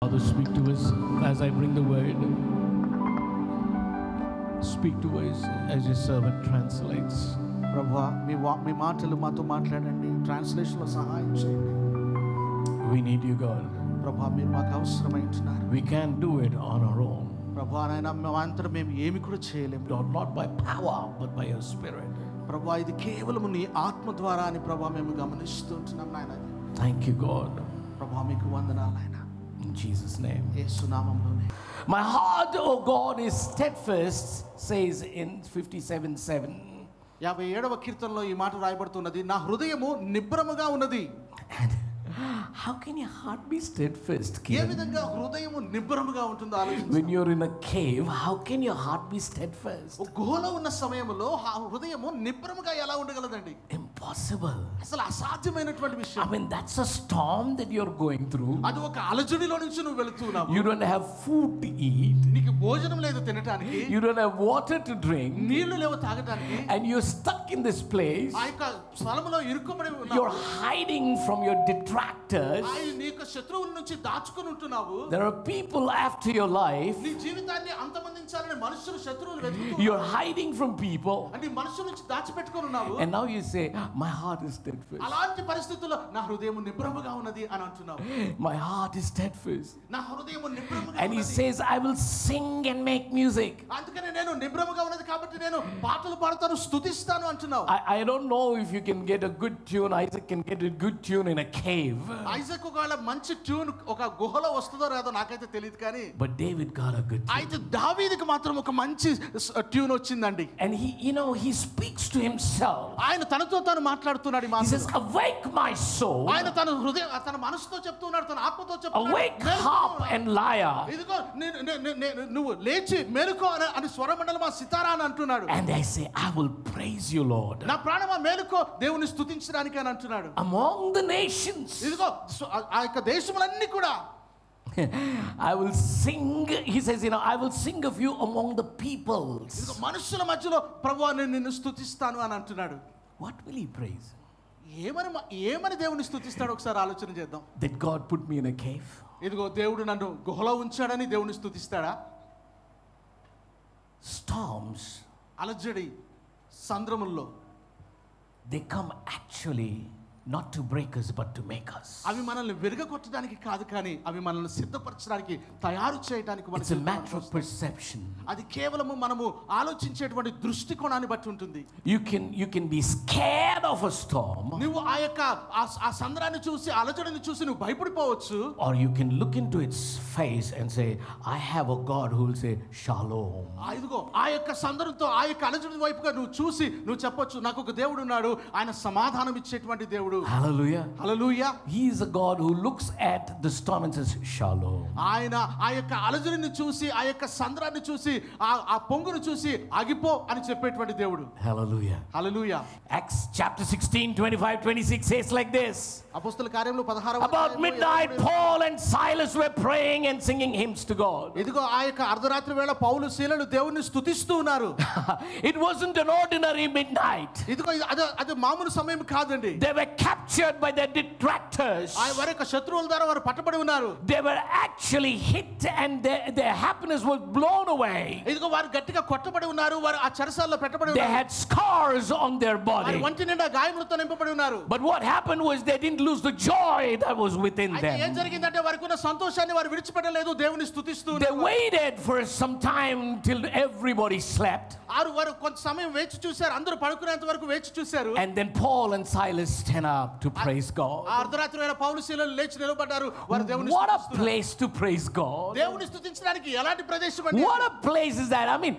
Father, speak to us as I bring the word. Speak to us as your servant translates. ప్రభువా మీ మాటలు మాతో మాట్లాడండి, ట్రాన్స్లేషన్లో సహాయం చేయండి. We need you, God. ప్రభువా మీరు మాకు అవసరమై ఉంటున్నారు. We can't do it on our own. ప్రభువా నాయనా మేమంతరం మేము ఏమి కూడా చేయలేము. Not by power, but by your spirit. ప్రభువా ఇది కేవలం నీ ఆత్మ ద్వారా అని ప్రభువా మేము గమనిస్తూ ఉంటున్నాం నాయన. Thank you, God. ప్రభువా మీకు వందనాలు నాయన. In Jesus' name. Yesu నామములోనే. My heart, O God, is steadfast, says in 57:7. 57వ కీర్తనలో ఈ మాట రాయబడుతున్నది, నా హృదయము నిబ్బరముగా ఉన్నది. How can your heart be steadfast, A Kiran? విధంగా హృదయము నిబ్బరముగా ఉంటుందో ఆలోచించండి. When you're in a cave, how can your heart be steadfast? గుహలో ఉన్న సమయంలో హృదయము నిబ్బరముగా ఎలా ఉండగలదండి? Impossible. అసలు అసాధ్యమైనటువంటి విషయం. I mean, that's a storm that you're going through. అది ఒక అలజడిలో నుంచి నువ్వు వెళుతున్నావు. You don't have food to eat. నీకు భోజనం లేదు తినడానికి. You don't have water to drink. నీళ్లు లేవు తాగడానికి. And you're stuck in this place. ఆ యొక్క స్థలములో ఇరుక్కుబడి ఉన్నావు. You're hiding from your detractors. నీకు శత్రువుల నుంచి దాచుకొని ఉంటున్నావు. There are people after your life. నీ జీవితాన్ని అంతమొందించాలని మనుషులు శత్రువులు వెతుకుతున్నారు. You're hiding from people. అంటే మనుషుల నుంచి దాచిపెట్టుకొని ఉన్నావు. And now you say, my heart is steadfast. అలాంటి పరిస్థితుల్లో నా హృదయం నిబ్బరముగా ఉన్నది అని అంటున్నావు. My heart is steadfast. నా హృదయం నిబ్బరముగా And he ఉన్నది. says, I will sing and make music. అందుకనే నేను నిబ్బరముగా ఉన్నది కాబట్టి నేను పాటలు పాడతాను, స్తుతిస్తాను అంటున్నావు. I don't know if you can get a good tune. Isaac can get a good tune in a cave. Isaac ఒకవేళ మంచి ట్యూన్ ఒక గుహలో వస్తుందో రాదో నాకైతే తెలియదు కానీ, But David got a good tune. అయితే దావీదుకి మాత్రం ఒక మంచి ట్యూన్ వచ్చిందండి. And he speaks to himself. ఆయన తనతో తాను మాట్లాడుతున్నాడు ఈ He మాటలు. says, awake my soul. ఆయన తన హృదయం తన మనసుతో చెప్తున్నాడు, తన ఆత్మతో చెప్తున్నాడు. Awake harp and lyre. ఇదిగో నువ్వు లేచి మేలుకో అని స్వరమండలమా సితారా అని అంటున్నాడు. And I say, I will praise you, Lord. నా ప్రాణమా మేలుకో దేవుని స్తుతించడానికి అని అంటున్నాడు. Among the nations. ఇదిగో ఆ యొక్క దేశములన్నీ కూడా I will sing. He says, I will sing of you among the peoples. ఇదిగో మనుషుల మధ్యలో ప్రభువా నేను నిన్ను స్తుతిస్తాను అని అంటున్నాడు. What will he praise? ఏమని దేవుని స్తుతిస్తాడు ఒకసారి ఆలోచన చేద్దాం. That God put me in a cave. ఇదిగో దేవుడు నన్ను గుహలో ఉంచాడని దేవుని స్తుతిస్తాడా? Storms, అలజడి సంద్రముల్లో, they come actually not to break us but to make us. అవి మనల్ని విరగొట్టడానికి కాదు, కానీ అవి మనల్ని సిద్ధపరచడానికి, తయారు చేయడానికి. It's a matter of perception. అది కేవలము మనము ఆలోచించేటువంటి దృష్టికోణాన్ని బట్టి ఉంటుంది. You can be scared of a storm, నువ్వు ఆ యొక్క ఆ సంద్రాన్ని చూసి, అలజడిని చూసి నువ్వు భయపడిపోవచ్చు. or you can look into its face and say, I have a God who will say shalom. ఇదిగో ఆ యొక్క సంద్రంతో ఆ యొక్క అలజడి వైపుగా నువ్వు చూసి నువ్వు చెప్పొచ్చు, నాకు ఒక దేవుడు ఉన్నాడు, ఆయన సమాధానం ఇచ్చేటువంటి దేవుడు. Hallelujah. Hallelujah. He is a God who looks at the storm and says shalom. ఆయన ఆ యొక్క అలజడిని చూసి, ఆ యొక్క సంద్రాన్ని చూసి, ఆ పొంగును చూసి ఆగిపో అని చెప్పేటువంటి దేవుడు. Hallelujah. Hallelujah. Acts chapter 16, 25, 26 says like this. అపోస్తల కార్యములు 16వ About midnight, Paul and Silas were praying and singing hymns to God. ఇదిగో ఆ యొక్క అర్ధరాత్రి వేళ పౌలు శీలలు దేవుని స్తుతిస్తూ ఉన్నారు. It wasn't an ordinary midnight. ఇదిగో అది మామూలు సమయం కాదండి. They were captured by their detractors. ఆ వారి యొక్క శత్రువుల ద్వారా వారు పట్టబడి ఉన్నారు. They were actually hit and their happiness was blown away. ఇదిగో వారు గట్టిగా కొట్టబడి ఉన్నారు, వారు ఆ చెరసాల్లో పెట్టబడి They ఉన్నారు. had scars on their body. ఒంటి నిండా గాయములతో నింపబడి ఉన్నారు. But what happened was they didn't lose the joy that was within అయితే ఏం them. జరిగిందంటే వారికి ఉన్న సంతోషాన్ని వారు విడిచిపెట్టలేదు, దేవుని స్తుతిస్తూ They ఉన్నారు. waited for some time till everybody slept. వారు కొంత సమయం వేచి చూశారు, అందరూ పడుకునేంత వరకు వేచి చూశారు. And then Paul and Silas stand up to praise God. ఆ అర్ధరాత్రి వేళ పౌలు శీలలు లేచి నిలబడ్డారు, వారు దేవుని What a స్తుతిస్తున్నారు. place to praise God. దేవుని స్తుతించడానికి ఎలాంటి ప్రదేశం అండి? What a place is that? I mean,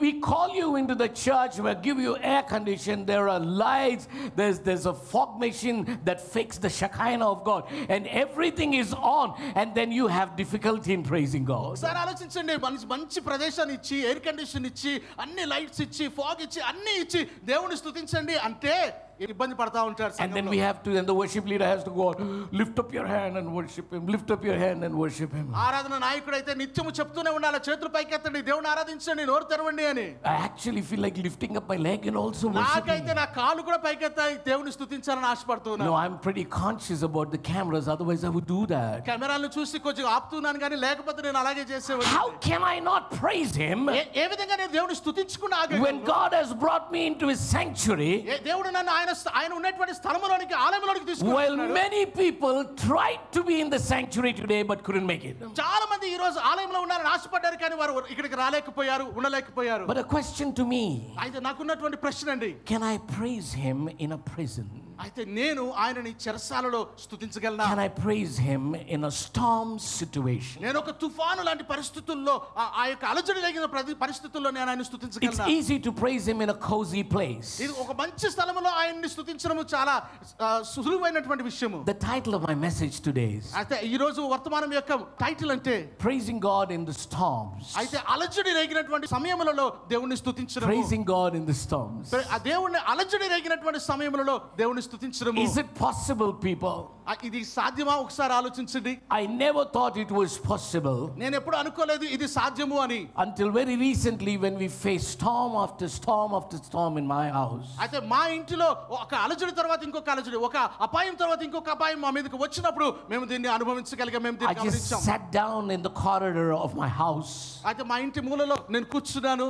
we call you into the church, we give you air condition, there are lights, there's a fog machine that fixes the Shekinah of God, and everything is on, and then you have difficulty in praising God. ఒకసారి ఆలోచించండి, మంచి ప్రదేశాన్ని ఇచ్చి, air condition ఇచ్చి, అన్ని lights ఇచ్చి, fog ఇచ్చి, అన్ని ఇచ్చి దేవుని స్తుతించండి అంటే ఇబ్బంది పడతా ఉంటారు. And then we have to, and the worship leader has to go out, lift up your hand and worship him, lift up your hand and worship him. ఆరాధన నాయకుడు అయితే నిత్యము చెప్తూనే ఉండాలి, చేతులు పైకెత్తండి, దేవుని ఆరాధించండి, నోరు తెరవండి అని. I actually feel like lifting up my leg and also worshiping. నాకైతే నా కాళ్ళు కూడా పైకెత్తాయి, దేవుని స్తుతించాలని ఆశపడుతున్నాను. No, I'm pretty conscious about the cameras, otherwise I would do that. కెమెరాలను చూసి కొంచెం ఆపుతున్నాను కానీ లేకపోతే నేను అలాగే చేసేవాడిని. How can I not praise him ఏ విధంగా నేను దేవుని స్తుతించకుండా ఆగగలను? when God has brought me into his sanctuary? దేవుడు నన్ను ఆయన ఉన్నటువంటి స్థలములోనికి, ఆలయంలోనికి Well, తీసుకువెళ్ళాడు. many people tried to be in the sanctuary today but couldn't make it. చాలా మంది ఈ రోజు ఆలయంలో ఉన్నారని ఆశపడ్డారు కానీ వారు ఇక్కడికి రాలేకపోయారు, ఉండలేకపోయారు. But a question to me, అయితే నాకున్నటువంటి ప్రశ్న అండి, can I praise him in a prison? అయితే నేను ఆయనని చెరసాలలో స్తుతించగలనా? Can I praise him in a storm situation? నేను ఒక తుఫాను లాంటి పరిస్థితుల్లో, ఆ యొక్క అలజడి లేని పరిస్థితుల్లో నేను ఆయన It's స్తుతించగలనా? easy to praise him in a cozy place. ఇది ఒక మంచి స్థలంలో ఆయన్ని స్తుతించడం చాలా సులువైనటువంటి విషయము. The title of my message today is అయితే ఈ రోజు వర్తమానం యొక్క టైటిల్ అంటే Praising God in the Storms. అయితే అలజడి రేగినటువంటి సమయములలో దేవుణ్ణి స్తుతించడం. Praising God in the storms. ఆ దేవుణ్ణి అలజడి రేగినటువంటి సమయములలో దేవుణ్ణి స్తుతించడం. Is it possible, people? ఇది సాధ్యమా? ఒకసారి ఆలోచించండి. I never thought it was possible నేను ఎప్పుడు అనుకోలేదు ఇది సాధ్యము అని. until very recently when we faced storm after storm after storm in my house. అయితే మా ఇంటిలో ఒక అలజడి తర్వాత ఇంకొక అలజడి, ఒక అపాయం తర్వాత ఇంకొక అపాయం మా మీదకి వచ్చినప్పుడు మేము దీన్ని అనుభవించగలిగాం, మేము I దీన్ని just గమనించాం. sat down in the corridor of my house. అయితే మా ఇంటి మూలలో నేను కూర్చున్నాను.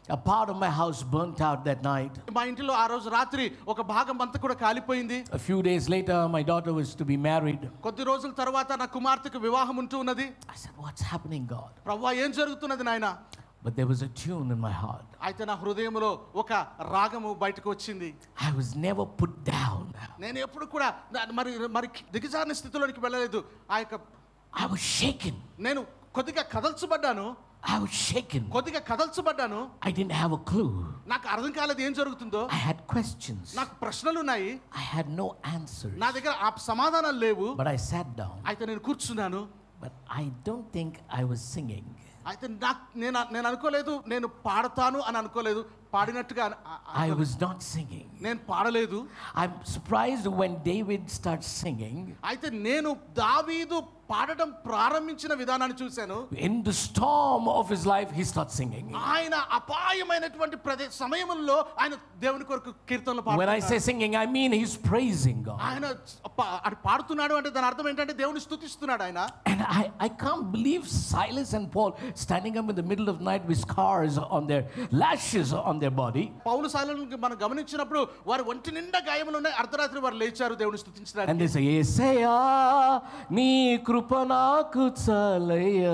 A part of my house burnt out that night. మా ఇంటిలో ఆ రోజు రాత్రి ఒక భాగం అంతా కూడా కాలిపోయింది. A few days later, my daughter was to be married. కొద్ది రోజుల తర్వాత నా కుమార్తెకు వివాహం ఉంటూ ఉన్నది. I said, "What's happening, God?" ప్రభువా ఏం జరుగుతున్నది నాయనా? But there was a tune in my heart. అయితే నా హృదయంలో ఒక రాగము బయటకు వచ్చింది. I was never put down. నేను ఎప్పుడు కూడా మరి దిగజారిన స్థితిలోనికి వెళ్ళలేదు. I was shaken. నేను కొద్దిగా కదల్చబడ్డాను. I was shaken. కొద్దిగా కదల్చబడ్డాను. I didn't have a clue. నాకు అర్థం కాలేదు ఏం జరుగుతుందో. I had questions. నాకు ప్రశ్నలు ఉన్నాయి. I had no answers. నా దగ్గర ఆ సమాధానాలు లేవు. But I sat down. అయితే నేను కూర్చున్నాను. But I don't think I was singing. అయితే నేను అనుకోలేదు, నేను పాడతాను అని అనుకోలేదు. పాడినట్టుగా I was not singing. నేను పాడలేదు. I'm surprised when David starts singing. అయితే నేను దావీదు పాడడం ప్రారంభించిన విధానాన్ని చూశాను. In the storm of his life, he starts singing. ఆయన అపాయమైనటువంటి సమయంలో ఆయన దేవుని కొరకు కీర్తనలు పాడుతున్నాడు. When I say singing, I mean he's praising God. ఆయన పాడుతున్నాడు అంటే దాని అర్థం ఏంటంటే దేవుని స్తుతిస్తున్నాడు ఆయన. And I can't believe Silas and Paul standing up in the middle of the night with scars on their lashes on their body. పౌలు సైలను మనం గమనించినప్పుడు వారి ఒంటి నిండా గాయములు ఉన్నాయి. అర్ధరాత్రి వారు లేచారు దేవుని స్తుతించడానికి. And they say, "యేసయ్యా నీ కృప నాకు చాలయ్యా."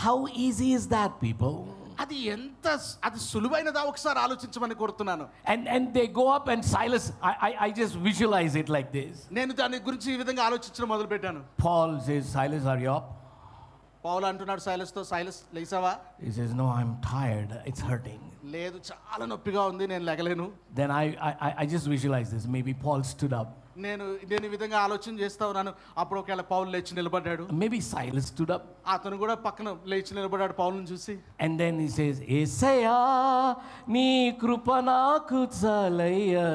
How easy is that, people? అది సులువైనదా ఒకసారి ఆలోచించమని కోరుతున్నాను. And they go up and Silas, I just visualize it like this. నేను దాని గురించి ఈ విధంగా ఆలోచించడం మొదలు పెట్టాను. Paul says, "Silas, are you up?" పౌలు అంటున్నాడు సైలస్తో, "Silas లేచావా?" He says, "No, I'm tired. It's hurting." లేదు, చాలా నొప్పిగా ఉంది, నేను లెగలేను. Then I just visualize this. Maybe Paul stood up. నేను ఈ విధంగా ఆలోచన చేస్తా ఉన్నాను. అప్పుడు ఒకవేళ పౌలు లేచి నిలబడ్డాడు. Maybe Silas stood up. అతను కూడా పక్కన లేచి నిలబడ్డాడు పౌలుని చూసి. And then he says, "యేసయ్యా నీ కృప నాకు చాలయ్యా,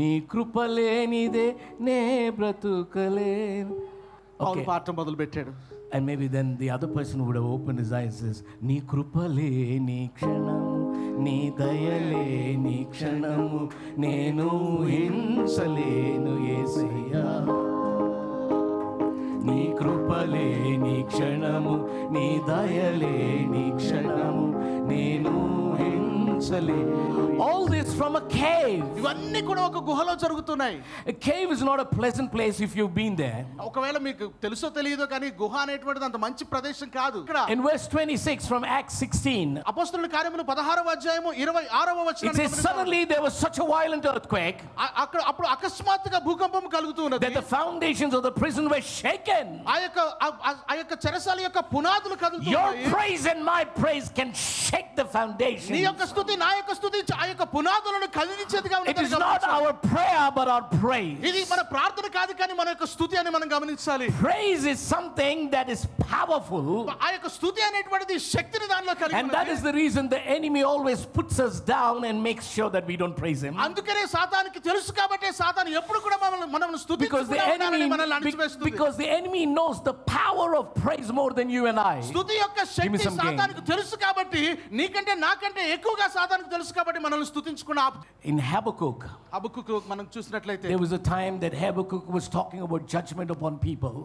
నీ కృప లేనిదే నే బ్రతుకలేను." పౌలు పాఠం మొదలు పెట్టాడు. And maybe then the other person would have opened his eyes and says, "నీ కృపలే నీ క్షణము, నీ దయలే నీ క్షణము, నేను హింసలేను యేసయ్యా. నీ కృపలే నీ క్షణము, నీ దయలే నీ క్షణము, నేను హింసలేను." All this from a cave. ఇవన్నీ కూడా ఒక గుహలో జరుగుతున్నాయి. A cave is not a pleasant place if you've been there. ఒకవేళ మీకు తెలుసో తెలియదో కానీ గుహ అనేటువంటిది అంత మంచి ప్రదేశం కాదు. In verse 26 from Acts 16, అపోస్తలుల కార్యములు 16వ అధ్యాయము 26వ it వచనం says, "Suddenly there was such a violent earthquake అప్పుడు అకస్మాత్తుగా భూకంపం కలుగుతూ ఉన్నది. that the foundations of the prison were shaken." again. ఆ యొక్క చెరసాల యొక్క పునాదులు Your కదులుతున్నాయి. praise and my praise can shake the foundation. నీ యొక్క స్తుతి నా యొక్క స్తుతి ఆ యొక్క పునాదులను కదిలించేదిగా It is ఉన్నది. not our prayer but our praise. ఇది మన ప్రార్థన కాదు కానీ మన యొక్క స్తుతి అని మనం గమనించాలి. Praise is something that is powerful, ఆ యొక్క స్తుతి అనేటువంటిది శక్తిని దానిలో కలిగి and that ఉన్నది. is the reason the enemy always puts us down and makes sure that we don't praise him. అందుకనే సాతానుకి తెలుసు కాబట్టి సాతాను ఎప్పుడు కూడా మనల్ని స్తుతించకుండా ఉండాలని మనల్ని అణిచివేస్తుంది. Because the enemy knows the power of praise more than you and I. స్తుతి యొక్క Give me శక్తి some gain. సాతానుకు తెలుసు కాబట్టి నీకంటే నాకంటే ఎక్కువగా సాతానుకు తెలుసు కాబట్టి మనల్ని స్తుతించకుండా In Habakkuk, హబక్కుకు మనం చూసినట్లయితే there was a time that Habakkuk was talking about judgment upon people.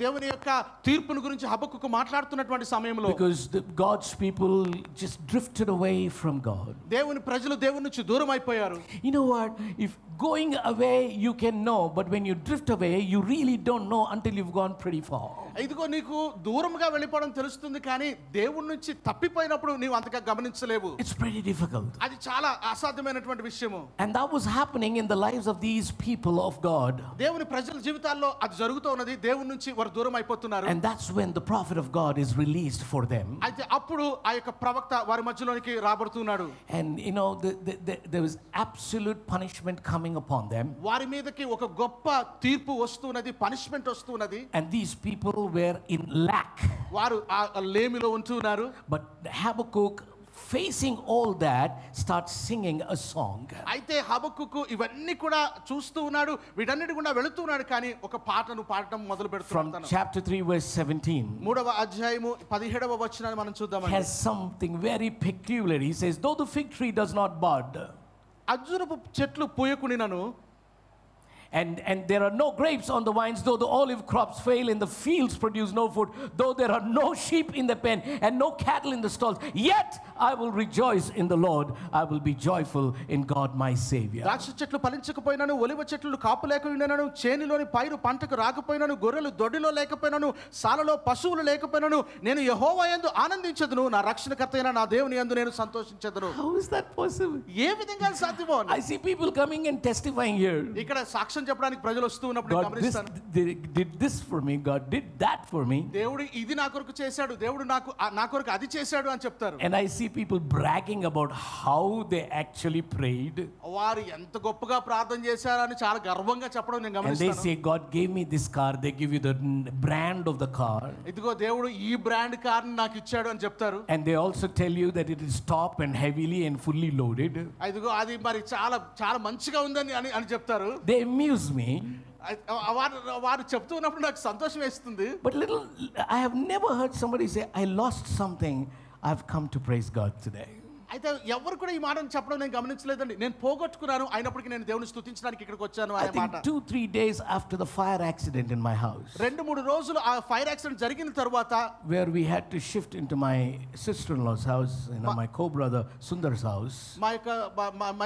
దేవుని యొక్క తీర్పును గురించి హబక్కుకు మాట్లాడుతున్నటువంటి సమయంలో Because God's people just drifted away from God. దేవుని ప్రజలు దేవుని నుంచి దూరం అయిపోయారు. You know what? If going away you can know, but when you drift away, you really don't know until you've gone pretty far. ఇదిగో నీకు దూరంగా వెళ్ళిపోవడం తెలుస్తుంది కానీ దేవుని నుంచి తప్పిపోయినప్పుడు నీవు అంతగా గమనించలేవు. It's pretty difficult. అది చాలా అసాధ్యమైనటువంటి విషయము. And that was happening in the lives of these people of God. దేవుని ప్రజల జీవితాల్లో అది జరుగుతూ ఉన్నది. దేవుని నుంచి వారు దూరం అయిపోతున్నారు. And that's when the prophet of God is released for them. అయితే అప్పుడు ఆ యొక్క ప్రవక్త వారి మధ్యలోనికి రాబడుతున్నాడు. And you know, there was absolute punishment coming upon them. వారి మీదకి ఒక గొప్ప తీర్పు వస్తున్నది, పనిష్మెంట్ వస్తున్నది. And these people were in lack. వారు ఆ లేమిలో ఉంటున్నారు. But Habakkuk, facing all that, starts singing a song. అయితే హబక్కుకు ఇవన్నీ కూడా చూస్తూ ఉన్నాడు, వీటన్నిటి గుండా వెళుతున్నాడు కానీ ఒక పాటను పాడటం మొదలు From పెడుతున్నాడు. chapter 3 verse 17. 3వ అధ్యాయము 17వ వచనాన్ని మనం చూద్దామండి. Has something very peculiar. He says, though the fig tree does not bud, అంజూరపు చెట్లు పూయకునినను, and there are no grapes on the vines, though the olive crops fail and the fields produce no food, though there are no sheep in the pen and no cattle in the stalls, yet I will rejoice in the Lord. I will be joyful in God my Savior. ద్రాక్ష చెట్లు ఫలించకపోయినాను, ఒలివ చెట్లు కాపు లేకపోయినాను, చేనులోని పైరు పంటకు రాకపోయినాను, గొర్రెలు దొడ్డిలో లేకపోయినాను, సాలలో పశువులు లేకపోయినాను, నేను యెహోవా యందు ఆనందించదును, నా రక్షణకర్త అయిన నా దేవుని యందు నేను సంతోషించదును. How is that possible? ఏ విధంగా సాధ్యమో? I see people coming and testifying here. ఇక్కడ సాక్ష్యం చెప్పడానికి ప్రజలు వస్తూ ఉన్నప్పుడు God గమనిస్తాను. did this for me, God did that for me. దేవుడు ఇది నా కొరకు చేశాడు, దేవుడు నా కొరకు అది చేశాడు అని చెప్తారు. And I see people bragging about how they actually prayed. వారు ఎంత గొప్పగా ప్రార్థన చేశారని చాలా గర్వంగా చెప్పడం నేను And they గమనిస్తాను. say, God gave me this car. They give you the brand of the car. ఇదిగో దేవుడు ఈ బ్రాండ్ కార్ నాకు ఇచ్చాడు అని చెప్తారు. And they also tell you that it is top and heavily and fully loaded. ఇదిగో అది మరి చాలా చాలా మంచిగా ఉందని అని చెప్తారు. They amuse me. వారు చెప్తూ ఉన్నప్పుడు నాకు సంతోషం వేస్తుంది. But I have never heard somebody say, I lost something. I've come to praise God today. అయితే ఎవరు కూడా ఈ మాటను చెప్పడం నేను గమనించలేదండి. నేను పోగొట్టుకున్నాను, అయినప్పటికీ నేను దేవుని స్తుతించడానికి ఇక్కడికి వచ్చాను I అనే మాట. think 2-3 days after the fire accident in my house, 2-3 రోజులు ఆ ఫైర్ యాక్సిడెంట్ జరిగిన తర్వాత, where we had to shift into my sister-in-law's house, my co-brother Sundar's house. మా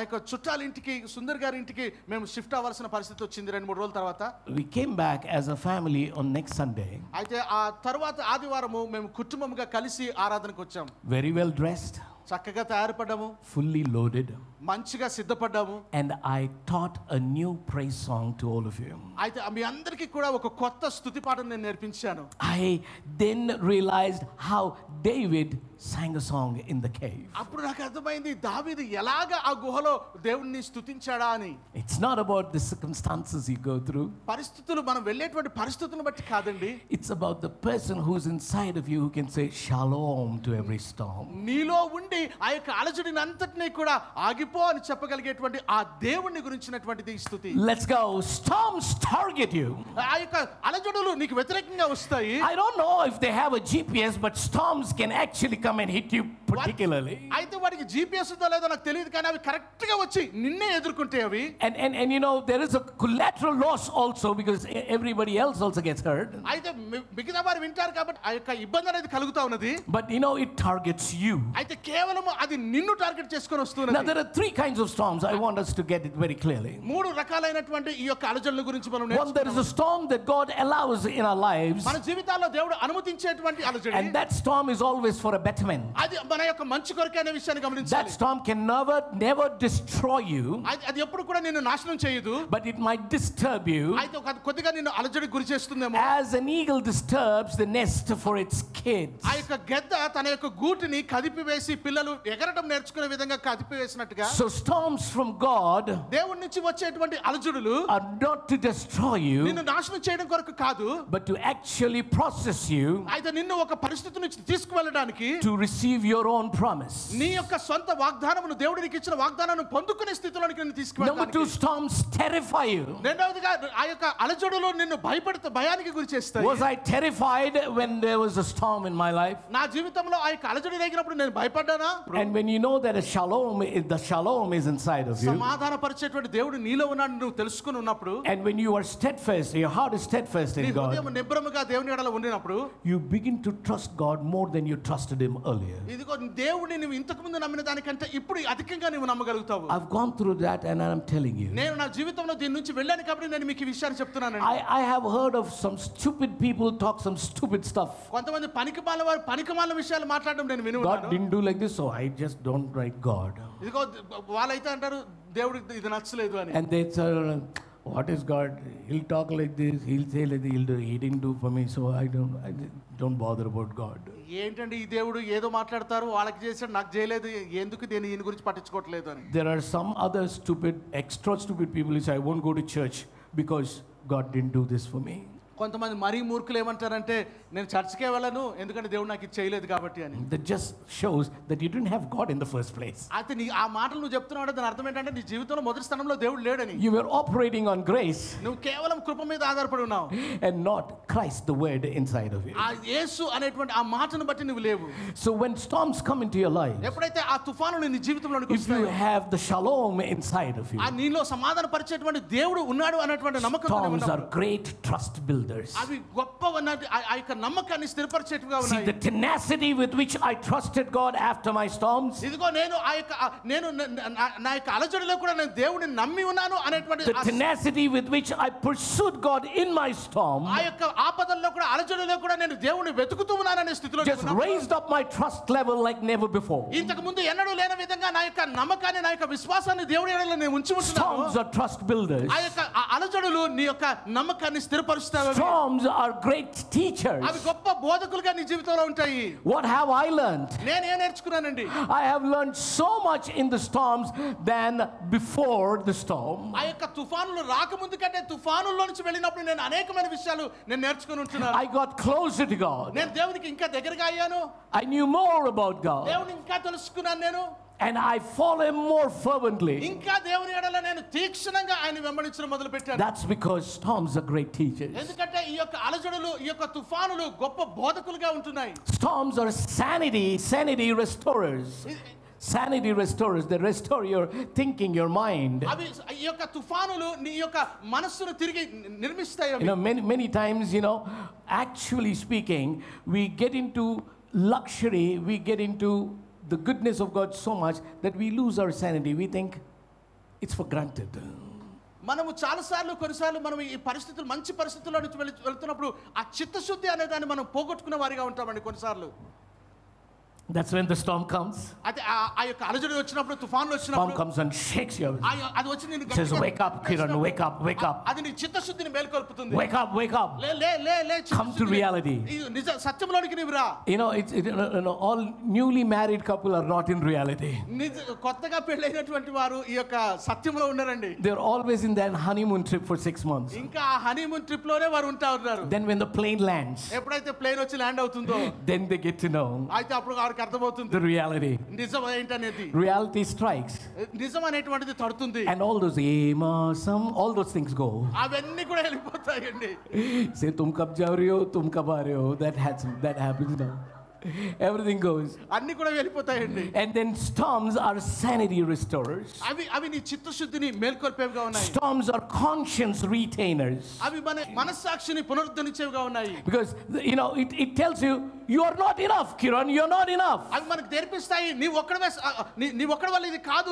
యొక్క చుట్టాల ఇంటికి, సుందర్ గారి ఇంటికి మేము షిఫ్ట్ అవ్వాల్సిన పరిస్థితి వచ్చింది 2-3 రోజుల తర్వాత. We came back as a family on next Sunday. అయితే ఆ తర్వాత ఆదివారము మేము కుటుంబంగా కలిసి ఆరాధనకు వచ్చాం. Very well dressed, చక్కగా తయారుపడ్డాము, fully loaded, మంచిగా సిద్ధపడ్డాము. and I taught a new praise song to all of you. అయితే మీ అందరికీ కూడా ఒక కొత్త స్తుతి పాటను నేను నేర్పించాను. I then realized how David sang a song in the cave. అప్పుడు నాకు అర్థమైంది దావీదు ఎలాగ ఆ గుహలో దేవుణ్ణి స్తుతించాడా అని. It's not about the circumstances you go through. పరిస్థితులు, మనం వెళ్ళేటువంటి పరిస్థితులను బట్టి కాదండి. It's about the person who's inside of you who can say shalom to every storm. నీలో ఉండి ఆ యొక్క అలజడిని అంతటినీ కూడా ఆగిపో అని చెప్పగలిగేటువంటి ఆ దేవుణ్ణి గురించినటువంటిది ఈ స్తుతి. Let's go. Storms target you. ఆ యొక్క అలజడులు నీకు వ్యతిరేకంగా వస్తాయి. I don't know if they have a GPS, but storms can actually come and hit you particularly. అయితే వాడికి GPS ఉందో లేదో నాకు తెలియదు కానీ అవి కరెక్ట్ గా వచ్చి నిన్నే ఎదుర్కొంటాయి అవి. And you know there is a collateral loss also because everybody else also gets hurt. అయితే మిగతా వారు వింటారు కాబట్టి ఆ యొక్క ఇబ్బంది అనేది కలుగుతా ఉన్నది. But you know it targets you. అయితే కేవలం అది నిన్ను టార్గెట్ చేసుకొని వస్తున్నది. Now there are 3 kinds of storms. I want us to get it very clearly. 3 రకాలైనటువంటి ఈ యొక్క అలజడుల గురించి మనం One, there is a నేర్చుకుందాం. storm that God allows in our lives, మన జీవితాల్లో దేవుడు అనుమతించేటువంటి అలజడి. and that storm is always for a betterment. అది మన యొక్క మంచి కొరకే అనే విషయాన్ని That గమనించాలి. storm can never destroy you, అది ఎప్పుడు కూడా నిన్ను నాశనం చేయదు, but it might disturb you అయితే కొద్దిగా నిన్ను అలజడికి గురి చేస్తుందేమో. as an eagle disturbs the nest for its kids. ఆ యొక్క గెద్ద తన యొక్క గూటిని కదిపివేసి పిల్లలు ఎగరడం నేర్చుకునే విధంగా కదిపివేసినట్టుగా So storms from God దేవుడి నుంచి వచ్చేటువంటి అలజడులు are not to destroy you, నిన్ను నాశనం చేయడం కొరకు కాదు, but to actually process you అయితే నిన్ను ఒక పరిస్థితి నుంచి తీసుకువెళ్ళడానికి, to receive your own promise. నీ యొక్క సొంత వాగ్దానమును దేవుడికి ఇచ్చిన వాగ్దానాన్ని పొందుకునే స్థితిలోనికి నిన్ను Number తీసుకువెళ్ళడానికి. 2, storms terrify you. రెండవదిగా ఆ యొక్క అలజడులు నిన్ను భయానికి గురి చేస్తాయి. Was I terrified when there was a storm in my life? నా జీవితంలో ఆ యొక్క అలజడి రేగినప్పుడు నేను భయపడ్డానా? And when you know that the shalom is inside of you, సమాధాన పరిచేటువంటి దేవుడు నీలో ఉన్నాడు నువ్వు తెలుసుకుని ఉన్నప్పుడు, and when you are steadfast, your heart is steadfast నీ in God, హృదయం నిబ్బరముగా దేవుని ఎడల ఉండినప్పుడు you begin to trust God more than you trusted Him earlier. ఇదిగో దేవుడిని నువ్వు ఇంతకు ముందు నమ్మిన దానికంటే ఇప్పుడు అధికంగా నువ్వు నమ్మగలుగుతావు. I've gone through that and I'm telling you. నేను నా జీవితంలో దీని నుంచి వెళ్ళాను కాబట్టి నేను మీకు ఈ విషయాన్ని చెప్తున్నానండి. I have heard of some stupid people talk some stupid stuff. కొంతమంది పనికిమాల విషయాలు మాట్లాడడం నేను విని God ఉన్నాను. didn't do like this, so I just don't write God. ఇదిగో వాళ్ళైతే అంటారు దేవుడికి ఇది నచ్చలేదు అని. And they say, what is God? He'll talk like this, he'll say like this, he didn't do for me, so I don't bother about God. ఏంటండి ఈ దేవుడు ఏదో మాట్లాడతారు, వాళ్ళకి చేశాడు నాకు చేయలేదు, ఎందుకు నేను ఈయన గురించి పట్టించుకోవట్లేదు అని. There are some other extra stupid people who say, I won't go to church because God didn't do this for me. కొంతమంది మరీ మూర్ఖులు ఏమంటారంటే నేను చర్చికే వెళ్ళను ఎందుకంటే దేవుడు నాకు ఇది చేయలేదు కాబట్టి అని. That just shows that you didn't have God in the first place. అయితే నీ ఆ మాటలు నువ్వు చెప్తున్నావు దాని అర్థం ఏంటంటే నీ జీవితంలో మొదటి స్థానంలో దేవుడు లేడని. You were operating on grace నువ్వు కేవలం కృప మీద ఆధారపడి ఉన్నావు and not Christ, the word inside of you. ఆ యేసు అనేటువంటి ఆ మాటను బట్టి నువ్వు లేవు. So when storms come into your life, ఎప్పుడైతే ఆ తుఫానులు నీ జీవితంలోకి if you వస్తాయి, have the shalom inside of you, ఆ నీలో సమాధాన పరిచేటువంటి దేవుడు ఉన్నాడు అనేటువంటి నమ్మకం storms are great trust builders. అవి గొప్ప ఆ యొక్క నమ్మకాన్ని స్థిరపరిచేట్టుగా See, ఉన్నాయి. the tenacity with which I trusted God after my storms, ఇదిగో నేను నా యొక్క అలజడిలో కూడా నేను దేవుడిని నమ్మి ఉన్నాను అనేటువంటి the tenacity with which I pursued God in my storm, ఆ యొక్క ఆపదల్లో కూడా అలజడిలో కూడా నేను దేవుడిని వెతుకుతూ ఉన్నాననే స్థితిలో just raised up my trust level like never before. ఇంతకు ముందు ఎన్నడూ లేని విధంగా నా యొక్క నమ్మకాన్ని నా యొక్క విశ్వాసాన్ని దేవుడి ఎడల నేను ఉంచి ఉంటున్నాను. Storms are trust builders. ఆ యొక్క అలజడులు నీ యొక్క నమ్మకాన్ని స్థిరపరుస్తాయి. Storms are great teachers. అవి గొప్ప బోధకులుగా నీ జీవితంలో ఉంటాయి. What have I learned? నేను ఏం నేర్చుకున్నానండి? I have learned so much in the storms than before the storm. ఆ యొక్క తుఫానులు రాకముందు కంటే తుఫానుల్లో నుంచి వెళ్ళినప్పుడు నేను అనేకమైన విషయాలు నేను నేర్చుకుని ఉంటున్నాను. I got closer to God. నేను దేవునికి ఇంకా దగ్గరగా అయ్యాను. I knew more about God. దేవుని ఇంకా తెలుసుకున్నాను నేను. And I follow Him more fervently. ఇంకా దేవుని ఎడల నేను తీక్షణంగా ఆయన వెంబడించడం మొదలు పెట్టాను. That's because storms are great teachers. ఎందుకంటే ఈ యొక్క అలజడులు ఈ యొక్క తుఫానులు గొప్ప బోధకులుగా ఉంటున్నాయి. Storms are sanity restorers. Sanity restorers. They restore your thinking, your mind. అవి ఈ యొక్క తుఫానులు నీ యొక్క మనస్సును తిరిగి నిర్మిస్తాయి. Many times, actually speaking, we get into luxury, we get into the goodness of God so much that we lose our sanity. We think it's for granted. మనము కొన్నిసార్లు మనం ఈ పరిస్థితులు మంచి పరిస్థితుల్లో నుంచి వెళ్తున్నప్పుడు ఆ చిత్తశుద్ధి అనే దాన్ని మనం పోగొట్టుకునే వారిగా ఉంటామండి కొన్నిసార్లు. That's when the storm comes. అయితే ఆ యొక్క అలజడి వచ్చినప్పుడు తుఫాను వచ్చినప్పుడు storm comes and shakes you. అది వచ్చి నిన్ను Says, wake up, Kiran, wake up. అది నీ చిత్తశుద్ధిని మేల్కొల్పుతుంది. Wake up. లే Come to reality. నిజ సత్యంలోనికి నీవు రా. All newly married couple are not in reality. కొత్తగా పెళ్ళైనటువంటి వారు ఈ యొక్క సత్యంలో ఉన్నారండి. They're always in that honeymoon trip for 6 months. ఇంకా ఆ హనీమూన్ ట్రిప్ లోనే వారు ఉంటారు. Then when the plane lands, ఎప్పుడైతే ప్లేన్ వచ్చి ల్యాండ్ అవుతుందో, then they get to know అయితే అప్పుడు వారికి అర్థమవుతుంది the reality. నిజం ఏంటనేది. Reality strikes. నిజం అనేటువంటిది తడుతుంది. And all those all those things go. అవన్నీ కూడా వెళ్ళిపోతాయండి. Say, tum kab ja rahe ho, tum kab aa rahe ho. That happens now. Everything goes. అన్ని కూడా వెళ్ళిపోతాయండి. And then storms are sanity restorers. అవి నీ చిత్తశుద్ధిని మేల్కొల్పేవిగా ఉన్నాయి. Storms are conscience retainers. అవి మన మనస్సాక్షిని పునరుద్ధరించేవిగా ఉన్నాయి. Because it tells you you are not enough, Kiran, you are not enough. అవి మనకు నేర్పిస్తాయి నీ ఒక్కడి వల్ల ఇది కాదు,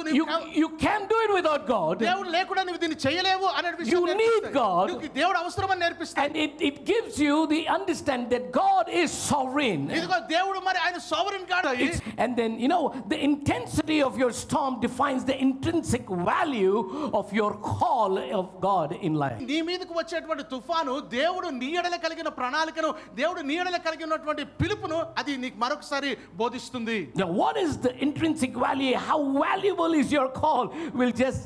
You can't do it without God. దేవుడు లేకుండా నువ్వు దీన్ని చేయలేవు అనే విషయం You need God. నీకు దేవుడు అవసరమని నేర్పిస్తాయి. And it gives you the understand that God is sovereign. ఇదిగో దేవుడు మరి ఆయన sovereign God. And then the intensity of your storm defines the intrinsic value of your call of God in life. నీ మీదకు వచ్చేటువంటి తుఫాను దేవుడు నీ ఎడల కలిగిన ప్రణాళికను, దేవుడు నీ ఎడల కలిగినటువంటి పిలుపును అది నీకు మరొకసారి బోధిస్తుంది. Now what is the intrinsic value? How valuable is your call? Will just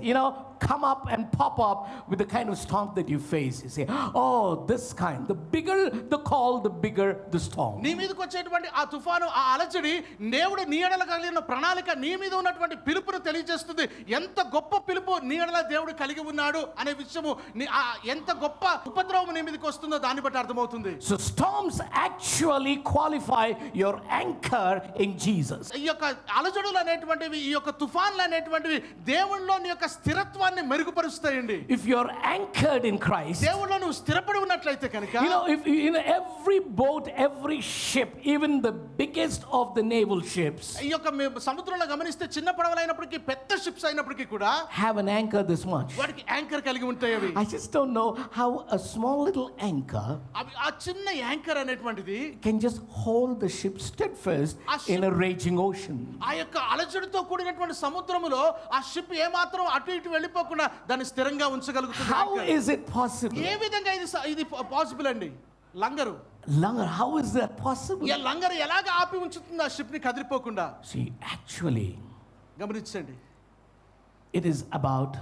come up and pop up with the kind of storm that you face. You say, oh, this kind. The bigger the call, the bigger the storm. నీ మీదకు వచ్చేటువంటి ఆ తుఫాను, ఆ అలజడి దేవుడు నీ ఎడల కలిగిన ప్రణాళిక, నీ మీద ఉన్నటువంటి పిలుపును తెలియజేస్తుంది. ఎంత గొప్ప పిలుపు నీ ఎడల దేవుడు కలిగి ఉన్నాడు అనే విషయము, ఎంత గొప్ప ఉపద్రవం నీ మీదకి వస్తుందో దాన్ని బట్టి అర్థమవుతుంది. So storms actually qualify your anchor in Jesus. ఈ యొక్క అలజడులు అనేటువంటివి, ఈ యొక్క తుఫాన్లు అనేటువంటివి దేవునిలో నీ యొక్క స్థిరత్వాన్ని మెరుగుపరుస్తాయండి. If you're anchored in Christ, దేవునిలో నువ్వు స్థిరపడి ఉన్నట్లయితే కనుక, if every boat, every ship, even the biggest of the naval ships, ఈ యొక్క సముద్రంలో గమనిస్తే చిన్న పడవలైనప్పటికీ పెద్ద షిప్స్ అయినప్పటికీ కూడా have an anchor this much. వాటికి యాంకర్ కలిగి ఉంటాయి. అవి I just don't know how a small little anchor ఆ చిన్న యాంకర్ అనేటువంటిది can just hold the ship steadfast in a raging ocean. ఆ యొక్క అలజడితో కూడినటువంటి సముద్రములో ఆ షిప్ ఏమాత్రం అటు ఇటు వెళ్ళిపోకుండా దాన్ని స్థిరంగా ఉంచగలుగుతుంది. How is it possible? ఏ విధంగా ఇది పాసిబుల్ అండి? లంగరు, how is that possible? ఈ లంగరు ఎలాగ ఆపి ఉంచుతుంది ఆ షిప్ ని కదిలిపోకుండా? See, actually, గమనించండి, it is about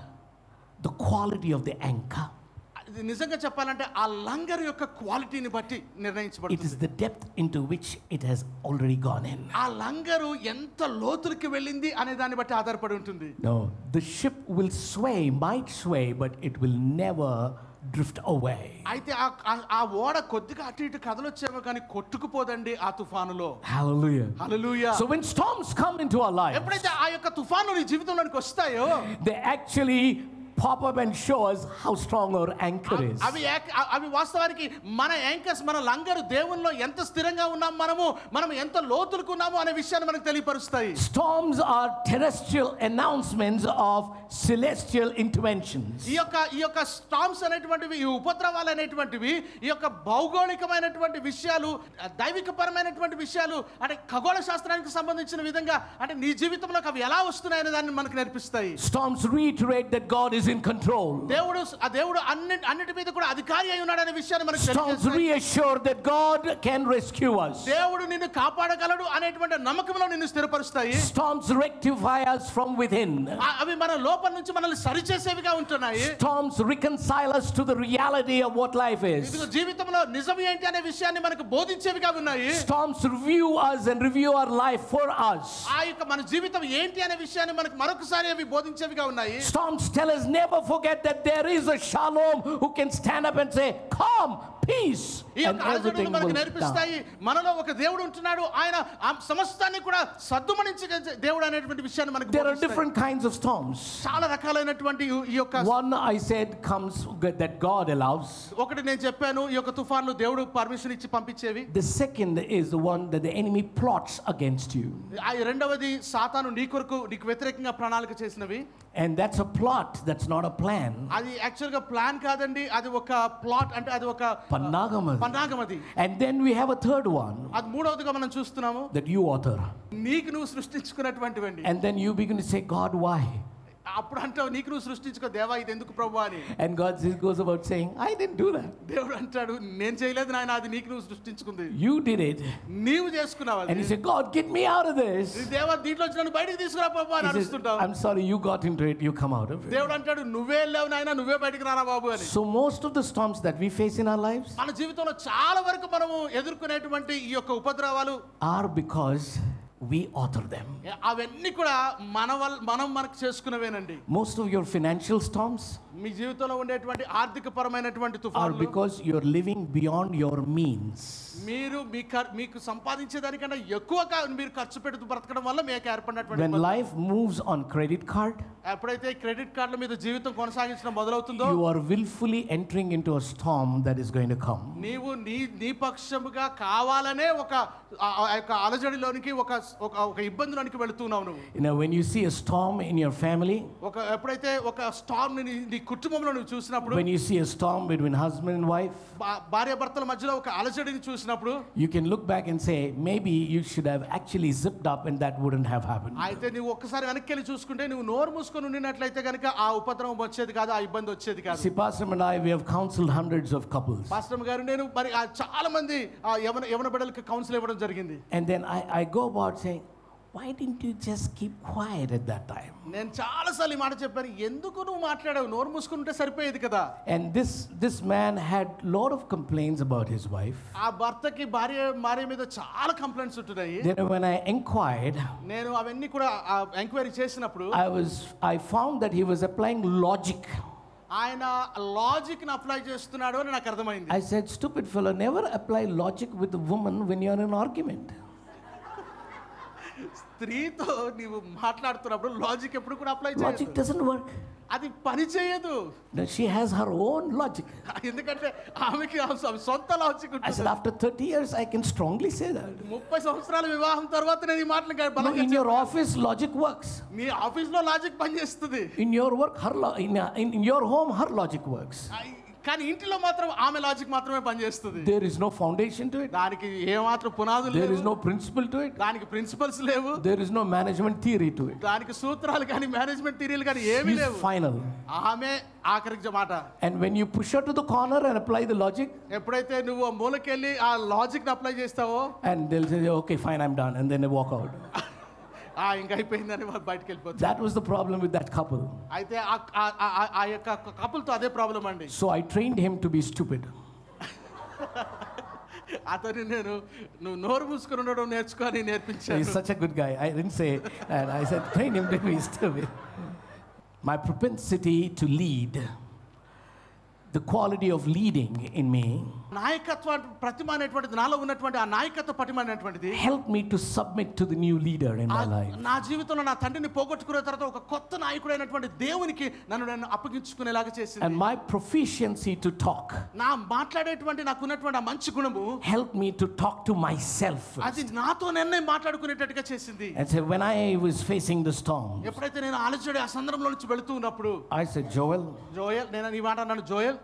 the quality of the anchor. నిజంగా చెప్పాలంటే ఆ లంగర్ యొక్క క్వాలిటీని బట్టి నిర్ణయించబడుతుంది. It is the depth into which it has already gone in. ఆ లంగరు ఎంత లోతులకు వెళ్ళింది అనే దాన్ని బట్టి ఆధారపడి ఉంటుంది. No, the ship will might sway, but it will never drift away. అయితే ఆ ఓడ కొద్దిగా అటు ఇటు కదలొచ్చేమో కానీ కొట్టుకుపోదండి ఆ తుఫానులో. Hallelujah. Hallelujah. So when storms come into our life, ఎప్పుడైతే ఆ యొక్క తుఫాను నీ జీవితంలోకి వస్తాయో, they actually pop up and show us how strong our anchor is. అవి వాస్తవానికి మన యాంకర్స్, మన లంగరు దేవునిలో ఎంత స్థిరంగా ఉన్నాం, మనం ఎంత లోతులకు ఉన్నాము అనే విషయాన్ని మనకు తెలియపరుస్తాయి. Storms are terrestrial announcements of celestial interventions. ఈ యొక్క స్టార్మ్స్ అనేటువంటివి, ఈ ఉపద్రవాలు అనేటువంటివి, ఈ యొక్క భౌగోళికమైనటువంటి విషయాలు, దైవికపరమైనటువంటి విషయాలు, అంటే ఖగోళ శాస్త్రానికి సంబంధించిన విధంగా అంటే నీ జీవితంలోకి అవి ఎలా వస్తున్నాయనే దాన్ని మనకు నేర్పిస్తాయి. Storms reiterate that God is in control. దేవుడు అన్నిటి మీద కూడా అధికారి అయి ఉన్నాడనే విషయాన్ని మనకు తెలియజేస్తాయి. Storms reassure that God can rescue us. దేవుడు నిన్ను కాపాడగలడు అనేటువంటి నమ్మకంలో నిన్ను స్థిరపరుస్తాయి. Storms rectify us from within. అవి మన లోపల నుంచి మనల్ని సరిచేసేవిగా ఉంటున్నాయి. Storms reconcile us to the reality of what life is. ఇదిగో జీవితంలో నిజం ఏంటి అనే విషయాన్ని మనకు బోధించేవిగా ఉన్నాయి. Storms review us and review our life for us. ఆ యొక్క మన జీవితం ఏంటి అనే విషయాన్ని మనకు మరొకసారి అవి బోధించేవిగా ఉన్నాయి. Storms tell us never forget that there is a shalom who can stand up and say, come, peace, and everything will నేర్పిస్తాయి. మనలో ఒక దేవుడు ఉంటున్నాడు, ఆయన సమస్తాన్ని కూడా సద్దుమణించే దేవుడు అనేటువంటి విషయాన్ని మనకు There are different kinds of storms. చాలా రకాలైనటువంటి ఈ యొక్క one I said comes that God allows. ఒకటి నేను చెప్పాను, ఈ యొక్క తుఫాన్లు దేవుడు పర్మిషన్ ఇచ్చి పంపించేవి. The second is the one that the enemy plots against you. ఆ రెండవది సాతాను నీ కొరకు నీకు వ్యతిరేకంగా ప్రణాళిక చేసినవి. And that's a plot, that's not a plan. అది యాక్చువల్ గా ప్లాన్ కాదండి, అది ఒక ప్లాట్, అంటే అది ఒక పన్నాగమది. And then we have a third one. అది మూడవదిగా మనం చూస్తున్నాము, that you author. నీకు నువ్వు సృష్టించుకున్నటువంటివండి. And then you begin to say, God, why? అప్పుడు అంటావు నీకు నువ్వు సృష్టించుకో దేవా ఇది ఎందుకు ప్రభువా అని. And God goes about saying, I didn't do that. దేవుడు అంటాడు నేను చేయలేదు నాయన, అది నీకు నువ్వు సృష్టించుకుంది. You did it. నీవు చేసుకున్నావు అది. And you say, God, get me out of this. దేవా దీంట్లో నుంచి నన్ను బయటికి తీసుకురా ప్రభువా అని అరుస్తుంటావు. I'm sorry, you got into it, you come out of it. దేవుడు అంటాడు నువ్వే వెళ్ళావు నాయన, నువ్వే బయటికి రారా బాబు అని. So most of the storms that we face in our lives, మన జీవితంలో చాలా వరకు మనము ఎదుర్కొనేటువంటి ఈ యొక్క ఉపద్రవాలు are because we author them. అవన్నీ కూడా మనం మనకు చేసుకున్నవేనండి. Most of your financial storms, మీ జీవితంలో ఉండేటువంటి ఆర్థిక పరమైనటువంటి or తుఫానులు because you're living beyond your means. మీరు మీకు సంపాదించే దానికన్నా ఎక్కువగా మీరు ఖర్చు పెడుతూ బ్రతకడం వల్ల మీకు ఏర్పడినటువంటి When life moves on credit card, ఎప్పుడైతే క్రెడిట్ కార్డుల మీద జీవితం కొనసాగించడం మొదలవుతుందో you are willfully entering into a storm that is going to come. నీవు నీ పక్షముగా కావాలనే ఒక అలజడిలోనికి ఒక ఇబ్బందిలోనికి వెళుతున్నావు నువ్వు. You know, when you see a storm in your family, ఎప్పుడైతే ఒక స్టార్మ్ నీ కుటుంబంలో నువ్వు చూసినప్పుడు, when you see a storm between husband and wife, భార్యాభర్తల మధ్యలో ఒక అలజడిని చూసినప్పుడు, you can look back and say maybe you should have actually zipped up and that wouldn't have happened. అయితే నువ్వు ఒక్కసారి వెనక్కి వెళ్ళి చూసుకుంటే నువ్వు నోరు మూసుకొని ఉండినట్లయితే కనుక ఆ ఉపద్రవం వచ్చేది కాదు, ఆ ఇబ్బంది వచ్చేది కాదు. See, Pastor and I, we have counseled hundreds of couples. Pastor గారు నేను మరి చాలా మంది యవన బిడ్డలకు కౌన్సిల్ ఇవ్వడం జరిగింది. And then I go about saying, why didn't you just keep quiet at that time? నేను చాలా సార్లు ఈ మాట చెప్పాను, ఎందుకు నువ్వు మాట్లాడావు, నోరు మూసుకొని ఉంటే సరిపోయేది కదా. And this man had lot of complaints about his wife. ఆ భర్తకి భార్య మీద చాలా కంప్లైంట్స్ ఉంటున్నాయి. Then when I inquired, నేను అవన్నీ కూడా ఎంక్వైరీ చేసినప్పుడు I found that he was applying logic. ఆయన లాజిక్ ని అప్లై చేస్తున్నాడు అని నాకు అర్థమైంది. I said, stupid fellow, never apply logic with a woman when you're in an argument. స్త్రీతో నీవు మాట్లాడుతున్నప్పుడు లాజిక్ ఎప్పుడు కూడా అప్లై చేయొద్దు. Logic doesn't work. అది పని చేయదు. She has her own logic. ఎందుకంటే ఆమెకి సొంత లాజిక్ I ఉంటుంది. said, after 30 years, I can strongly say that. 30 సంవత్సరాల వివాహం తర్వాత నేను ఈ మాటలు No, in your office, logic works. Me office లో లాజిక్ పనిచేస్తుంది. In your work, in your home, her logic works. కానీ ఇంటిలో మాత్రం ఆమె లాజిక్ మాత్రమే పనిచేస్తుంది. There is no foundation to it. దానికి ఏమాత్రం పునాదులు లేవు. There is no principle to it. దానికి ప్రిన్సిపల్స్ లేవు. There is no management theory to it. దానికి సూత్రాలు కానీ మేనేజ్మెంట్ థియరీలు కానీ ఏమీ She's లేవు. final. ఆమె ఆఖరికి మాట. And when you push her to the corner and apply the logic, ఎప్పుడైతే నువ్వు మూలకెళ్ళి ఆ లాజిక్ ని అప్లై చేస్తావో, and they'll say, okay, fine, I'm done, and then they walk out. ఇంకా అయిపోయిందని బయటకు వెళ్ళిపోతారు. That was the problem with that couple. అయితే ఆ యొక్క కపుల్ తో అదే ప్రాబ్లం అండి. So I trained him to be stupid. అతని నువ్వు నోరు మూసుకొని ఉండడం నేర్చుకొని నేర్పించాను. He's such a good guy. I didn't say that. I said train him to be stupid. My propensity to lead, the quality of leading in me, నాయకత్వ ప్రతిమ అనేటువంటిది నాలో ఉన్నటువంటి ఆ నాయకత్వ ప్రతిమ అనేటువంటిది helped me to submit to the new leader in my life. నా జీవితంలో నా తండ్రిని పోగొట్టుకున్న తర్వాత ఒక కొత్త నాయకుడైనటువంటి దేవునికి నన్ను అప్పగించుకునేలాగా చేసింది. And my proficiency to talk, నా మాట్లాడేటువంటి నాకున్నటువంటి ఆ మంచి గుణము helped me to talk to myself first. అది నాతో నేను మాట్లాడుకునేటట్టుగా చేసింది. And so when I was facing the storm, ఎప్పుడైతే నేను అలజడి ఆ సందర్భంలో నుంచి వెళుతూ ఉన్నప్పుడు, I said, Joel, నేను ఈ మాట అన్నాను, Joel,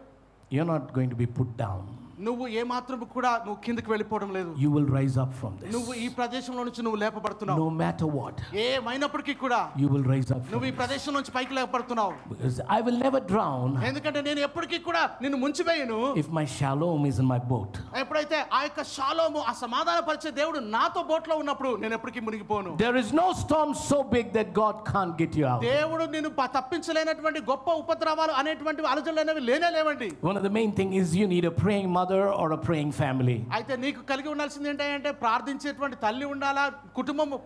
you're not going to be put down. నువ్వు ఏ మాత్రం కూడా నువ్వు కిందకి వెళ్ళిపోవడం లేదు. You will rise up from this. నువ్వు ఈ ప్రదేశంలో నుంచి నువ్వు లేపబడుతున్నావు. No matter what, ఏమైనప్పటికీ కూడా you will rise up. నువ్వు ఈ ప్రదేశం నుంచి పైకి లేపబడుతున్నావు. Because I will never drown. ఎందుకంటే నేను ఎప్పటికీ కూడా నిన్ను ముంచివేయను. If my shalom is in my boat. ఎప్పుడైతే ఆ యొక్క షాలోము ఆ సమాధానపరిచే దేవుడు నాతో బోట్లో ఉన్నప్పుడు నేను ఎప్పటికీ మునిగిపోను. There is no storm so big that God can't get you out. దేవుడు నిన్ను తప్పించలేనటువంటి గొప్ప ఉపద్రవాలు అనేటువంటి అలజడులు అనేవి లేనేలేవండి. One of the main thing is you need a praying mother or a praying family. అయితే నీకు కలిగి ఉండాల్సింది ఏంటంటే ప్రార్థించేటువంటి తల్లి ఉండాలా,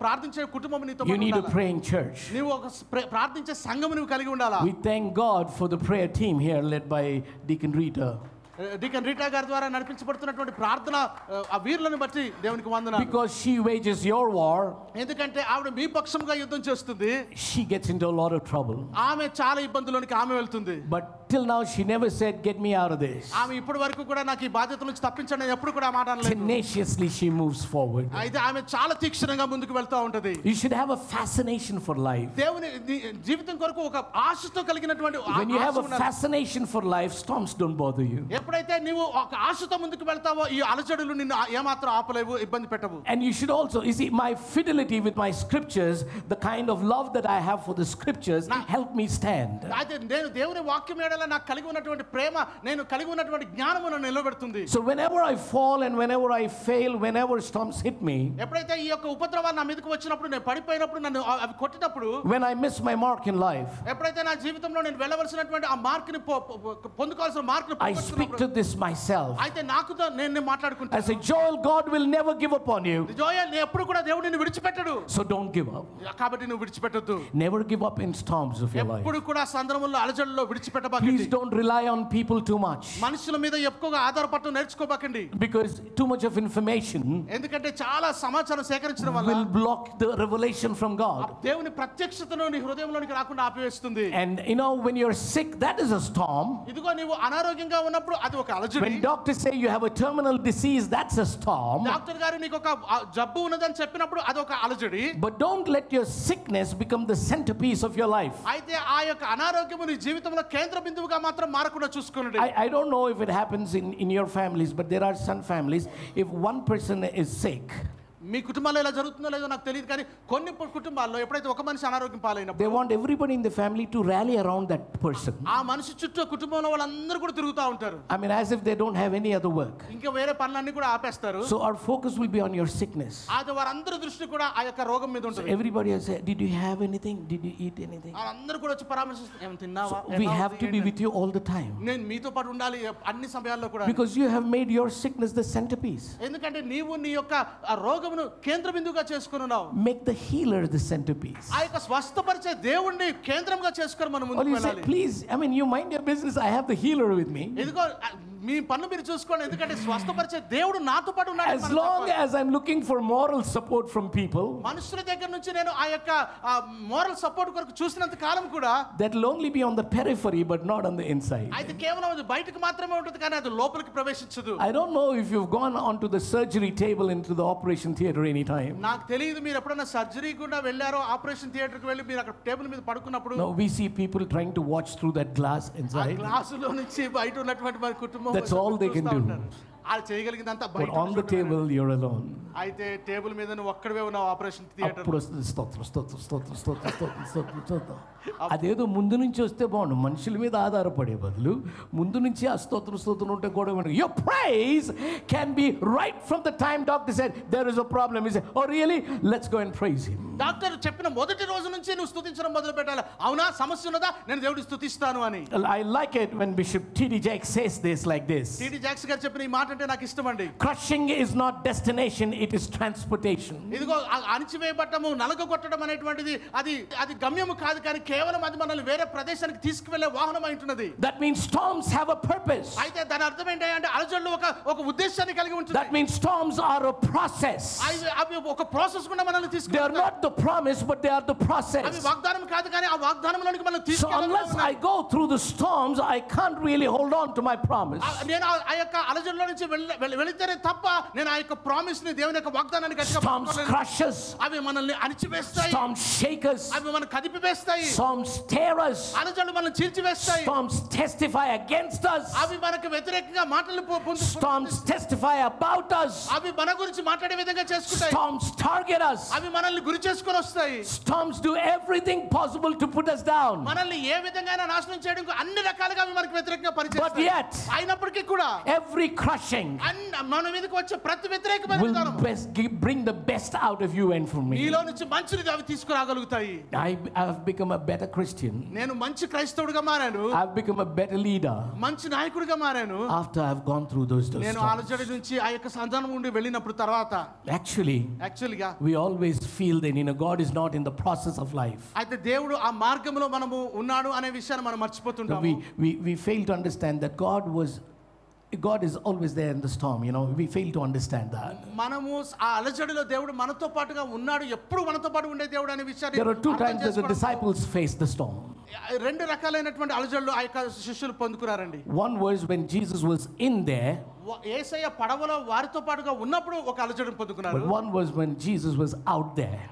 ప్రార్థించే కుటుంబం నీతో You need a praying church. నీవు ఒక ప్రార్థించే సంఘం నువ్వు కలిగి ఉండాలా. We thank God for the prayer team here led by Deacon Rita. Deacon Rita గారి ద్వారా నడిపించబడుతున్నటువంటి ప్రార్థన ఆ వీరులను బట్టి దేవునికి వందనాలు. Because she wages your war. ఎందుకంటే ఆవిడ మీ పక్షంగా యుద్ధం చేస్తుంది. She gets into a lot of trouble. ఆమె చాలా ఇబ్బందుల్లోనికి ఆమె వెళ్తుంది. But till now she never said get me out of this. ఆమె ఇప్పటి వరకు కూడా నాకు ఈ బాధ్యత నుంచి తప్పించండి అని ఎప్పుడు కూడా మాట అనలేదు. Tenaciously she moves forward. అయితే ఆమె చాలా తీక్షణంగా ముందుకు వెళ్తా ఉంటది. You should have a fascination for life. దేవుని జీవితం కొరకు ఒక ఆశతో కలిగినటువంటి When you have a fascination for life, storms don't bother you. ఎప్పుడైతే నీవు ఒక ఆశతో ముందుకు వెళ్తావో ఈ అలజడులు నిన్ను ఏమాత్రం ఆపలేవు, ఇబ్బంది పెట్టవు. And you should also, you see, my fidelity with my scriptures, the kind of love that I have for the scriptures, help me stand. అయితే నేను దేవుని వాక్యం ఏడల నాకు కలిగి ఉన్నటువంటి ప్రేమ, నేను కలిగి ఉన్నటువంటి జ్ఞానము నన్ను నిలబెడుతుంది. So whenever I fall and whenever I fail, whenever storms hit me, ఎప్పుడైతే ఈ యొక్క ఉపద్రవాలు నా మీదకు వచ్చినప్పుడు, నేను పడిపోయినప్పుడు, నన్ను అవి కొట్టినప్పుడు, when I miss my mark in life, ఎప్పుడైతే నా జీవితంలో నేను వెళ్ళవలసినటువంటి ఆ మార్క్ ని పొందుకోవాల్సిన మార్క్ ని I speak to this myself. అయితే నాకుతో నేను మాట్లాడుకుంటాను. I say, Joel, God will never give up on you. Joel, నీ ఎప్పుడు కూడా దేవుడు నిన్ను విడిచిపెట్టడు. So don't give up. కాబట్టి నువ్వు విడిచిపెట్టొద్దు. Never give up in storms of your life. ఎప్పుడు కూడా సందర్భంలో అలజడుల్లో విడిచిపెట్టబాకు. నేర్చుకోబాకండి. Please don't rely on people too much. మనుషుల మీద ఎక్కువగా ఆధారపడటం నేర్చుకోబాకండి. Because too much of information ఎందుకంటే చాలా సమాచారం సేకరించడం వల్ల will block the revelation from God. దేవుని ప్రత్యక్షతను నీ హృదయంలోనికి రాకుండా ఆపివేస్తుంది. And you know, when you're sick, that is a storm. ఇదిగో నీవు అనారోగ్యంగా ఉన్నప్పుడు అది ఒక అలజడి. When doctors say you have a terminal disease, that's a storm. Doctor గారు నీకు ఒక జబ్బు ఉన్నదని చెప్పినప్పుడు అది ఒక అలజడి. But don't let your sickness become the centerpiece of your life. అయితే ఆ యొక్క అనారోగ్యము నీ జీవితంలో కేంద్ర బిందువుగా మాత్రం మారకుండా చూసుకోండి. I don't know if it happens in your families, but there are some families, if one person is sick, మీ కుటుంబాల్లో ఎలా జరుగుతుందో లేదో నాకు తెలియదు, కానీ కొన్ని కుటుంబాల్లో ఎప్పుడైతే ఒక మనిషి అనారోగ్యం పాలైనప్పుడు they want everybody in the family to rally around that person. ఆ మనిషి చుట్టూ కుటుంబంలో వాళ్ళందరూ కూడా తిరుగుతూ ఉంటారు. I mean, as if they don't have any other work. ఇంకా వేరే పనులన్నీ కూడా ఆపేస్తారు. So our focus will be on your sickness. అది వారందరి దృష్టి కూడా ఆ యొక్క రోగం మీద ఉంటుంది. Everybody will say, did you have anything? Did you eat anything? వాళ్ళందరూ కూడా వచ్చి పరామర్శిస్తారు, ఏం తిన్నావా? We have to be with you all the time. నేను మీతో పాటు ఉండాలి అన్ని సమయాల్లో కూడా. Because you have made your sickness the centerpiece. ఎందుకంటే నీవు నీ యొక్క ఆ రోగమును కేంద్ర బిందువుగా చేసుకున్నావు. Make the healer the centerpiece. ఆ యొక్క స్వస్థపరిచే దేవుణ్ణి కేంద్రంగా చేసుకొని మనం ముందుకు వెళ్ళాలి. Please, I mean, you mind your business. I have the healer with me. ఇదిగో మీ పనులు మీరు చూసుకోండి, ఎందుకంటే స్వస్థపరిచే దేవుడు నాతో పాటు ఉన్నాడు. As long as I'm looking for moral support from people, మనుషుల దగ్గర నుంచి నేను ఆ యొక్క మోరల్ సపోర్ట్ కొరకు చూసినంత కాలం కూడా that will only be on the periphery but not on the inside. అయితే కేవలం అది బయటకు మాత్రమే ఉంటుంది, కానీ అది లోపలికి ప్రవేశించదు. I don't know if you've gone onto the surgery table into the operation theater anytime. నాకు తెలియదు మీరు ఎప్పుడైనా సర్జరీ గుండా వెళ్ళారో, ఆపరేషన్ థియేటర్ కి వెళ్ళి మీరు అక్కడ టేబుల్ మీద పడుకున్నప్పుడు. No, we see people trying to watch through that glass inside. ఆ గ్లాసులో నుంచి బయట ఉన్నటువంటి మన కుటుంబం That's all they can do. వాళ్ళు చేయగలిగినంత But బయట. on the table you're alone. అయితే టేబుల్ మీద నువ్వు ఒక్కడివే ఉన్నావు ఆపరేషన్ థియేటర్. అప్పుడు వస్తుంది స్తోత్రం స్తోత్రం స్తోత్రం స్తోత్రం స్తోత్రం స్తోత్రం స్తోత్రం. అదేదో ముందు నుంచి వస్తే బాగుండు, మనుషుల మీద ఆధారపడే బదులు ముందు నుంచి ఆ స్తోత్రం స్తోత్రం ఉంటే కూడా your praise can be right from the time doctor said there is a problem. He said, oh really, let's go and praise him. Doctor చెప్పిన మొదటి రోజు నుంచి నువ్వు స్తుతించడం మొదలు పెట్టాలి. అవునా, సమస్య ఉన్నదా, నేను దేవుడిని స్తుతిస్తాను అని. I like it when Bishop T.D. Jakes says this like this. T D. Jakes గారు చెప్పిన ఈ మాట అంటే నాకు ఇష్టం అండి. Crushing is not destination, it is transportation. ఇదిగో అణిచివేయబట్టము, నలగొట్టడం అనేటువంటిది అది అది గమ్యము కాదు, కానీ కేవలం అది మనల్ని వేరే ప్రదేశానికి తీసుకువెళ్ళే వాహనం అయింటున్నది. That means storms have a purpose. అయితే దాని అర్థం ఏంటంటే అలజడులు ఒక ఉద్దేశాన్ని కలిగి ఉంటుంది. That means storms are a process. అవి ఒక ప్రాసెస్ గుండా మనల్ని They are తీసుకెళ్తాయి. not the promise, but they are the అవి process. వాగ్దానం కాదు, కానీ ఆ వాగ్దానంలోనికి మనం So unless I go through the storms, I can't really hold on to my promise. నేను ఆ యొక్క అలజడిలో నుంచి వెళితేనే తప్ప నేను ఆ యొక్క ప్రామిస్ ని, దేవుని యొక్క వాగ్దానాన్ని గట్టిగా Storms పట్టుకోలేను. crush us. అవి మనల్ని అణిచివేస్తాయి. Storms shake us. అవి మనం కదిపివేస్తాయి. Storms tear us. అలజడులు మనల్ని చీల్చివేస్తాయి. Storms testify against us. అవి మనకు వ్యతిరేకంగా మాటలు Storms testify about us. అవి మన గురించి మాట్లాడే విధంగా చేసుకుంటాయి. Storms target us. అవి మనల్ని గురి చేసుకొని వస్తాయి. Storms do everything possible to put us down. మనల్ని ఏ విధంగా నాశనం చేయడానికి అన్ని రకాలుగా అవి మనకు వ్యతిరేకంగా But పనిచేస్తాయి. yet, అయినప్పటికీ కూడా every crushing మన మీదకి వచ్చే ప్రతి వ్యతిరేకమైన will విధానం bring the best out of you and from me. నీలో నుంచి మంచిని అవి తీసుకురాగలుగుతాయి. I have become a better Christian. నేను మంచి క్రైస్తవుడిగా మారాను. I've become a better leader మంచి నాయకుడిగా మారాను. after I've gone through those నేను storms. అలజడి నుంచి ఆ యొక్క సంతానం నుండి వెళ్ళినప్పుడు తర్వాత Actually, we always feel that God is not in the process of life. అయితే దేవుడు ఆ మార్గంలో మనము ఉన్నాడు అనే విషయాన్ని మనం మర్చిపోతుంటాము. We fail to understand that God is always there in the storm. We fail to understand that. మనము ఆ అలజడిలో దేవుడు మనతో పాటుగా ఉన్నాడు, ఎప్పుడు మనతో పాటు ఉండే దేవుడు అనే విషయాన్ని There are two times that the disciples faced the storm. రెండు రకాలైనటువంటి అలజడులు ఆ యొక్క శిష్యులు పొందుకున్నారండి. One was when Jesus was in there, యేసయ్య పడవలో వారితో పాటుగా ఉన్నప్పుడు ఒక అలజడిని పొందుకున్నారు. but one was when Jesus was out there.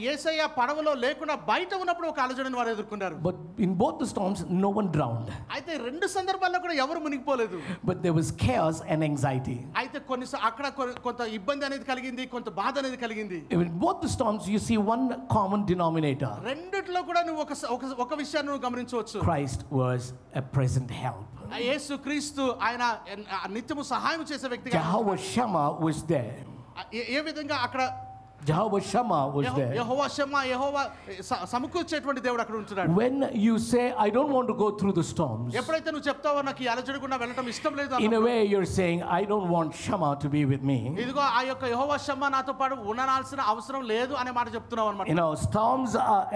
యేసయ్య పడవలో లేకుండా బయట ఉన్నప్పుడు ఒక అలజడిని వారు ఎదుర్కొన్నారు. But in both the storms, no one drowned. అయితే రెండు సందర్భాల్లో కూడా ఎవరు మునిగిపోలేదు. But there was chaos and anxiety. అయితే అక్కడ కొంత ఇబ్బంది అనేది కలిగింది, కొంత బాధ అనేది కలిగింది. In both the storms, you see one common denominator. రెండిట్లో కూడా నువ్వు ఒక విషయాన్ని నువ్వు గమనించవచ్చు. Christ was a present help. యేసు క్రీస్తు ఆయన నిత్యము సహాయం చేసే వ్యక్తిగా. Jehovah Shammah was there. ఏ విధంగా అక్కడ Jehovah Shammah was there. యెహోవా షమ్మా, యెహోవా సమకూర్చేటువంటి దేవుడు అక్కడ ఉంటున్నాడు. When you say, I don't want to go through the storms, ఎప్పుడైతే నువ్వు చెప్తావో నాకు ఈ అలజడి గుండా వెళ్ళటం ఇష్టం లేదు, in a way you're saying, I don't want Shammah to be with me. ఇదిగో ఆ యొక్క యెహోవా షమ్మా నాతో పాటు ఉండనాల్సిన అవసరం లేదు అనే మాట చెప్తున్నావు అన్నమాట. You know,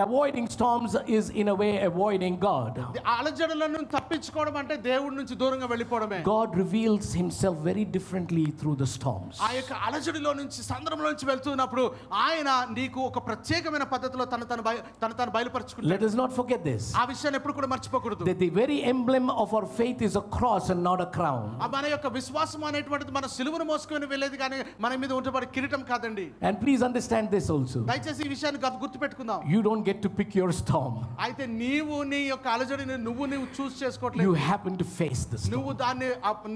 avoiding storms is in a way avoiding God. అలజడులను తప్పించుకోవడం అంటే దేవుడి నుంచి దూరంగా వెళ్ళిపోవడమే. God reveals himself very differently through the storms. ఆ యొక్క అలజడిలో నుంచి సంద్రంలో నుంచి వెళ్తున్నప్పుడు ఆయన నీకు ఒక ప్రత్యేకమైన పద్ధతిలో తను బయలుపరుచుకుంటాడు. Let us not forget this. ఆ విషయాన్ని ఎప్పుడు కూడా మర్చిపోకూడదు. That the very emblem of our faith is a cross and not a crown. మన యొక్క విశ్వాసం అనేటువంటిది మన సిలువను మోసుకొని వెళ్ళేది కానీ మన మీద ఉంటబడే కిరీటం కాదండి. And please understand this also. దయచేసి ఈ విషయాన్ని గుర్తుపెట్టుకుందాం. You don't get to pick your storm. అయితే నీవు నీ యొక్క అలజడిని నువ్వు చూస్ చేసుకోవట్లేదు. You happen to face the storm.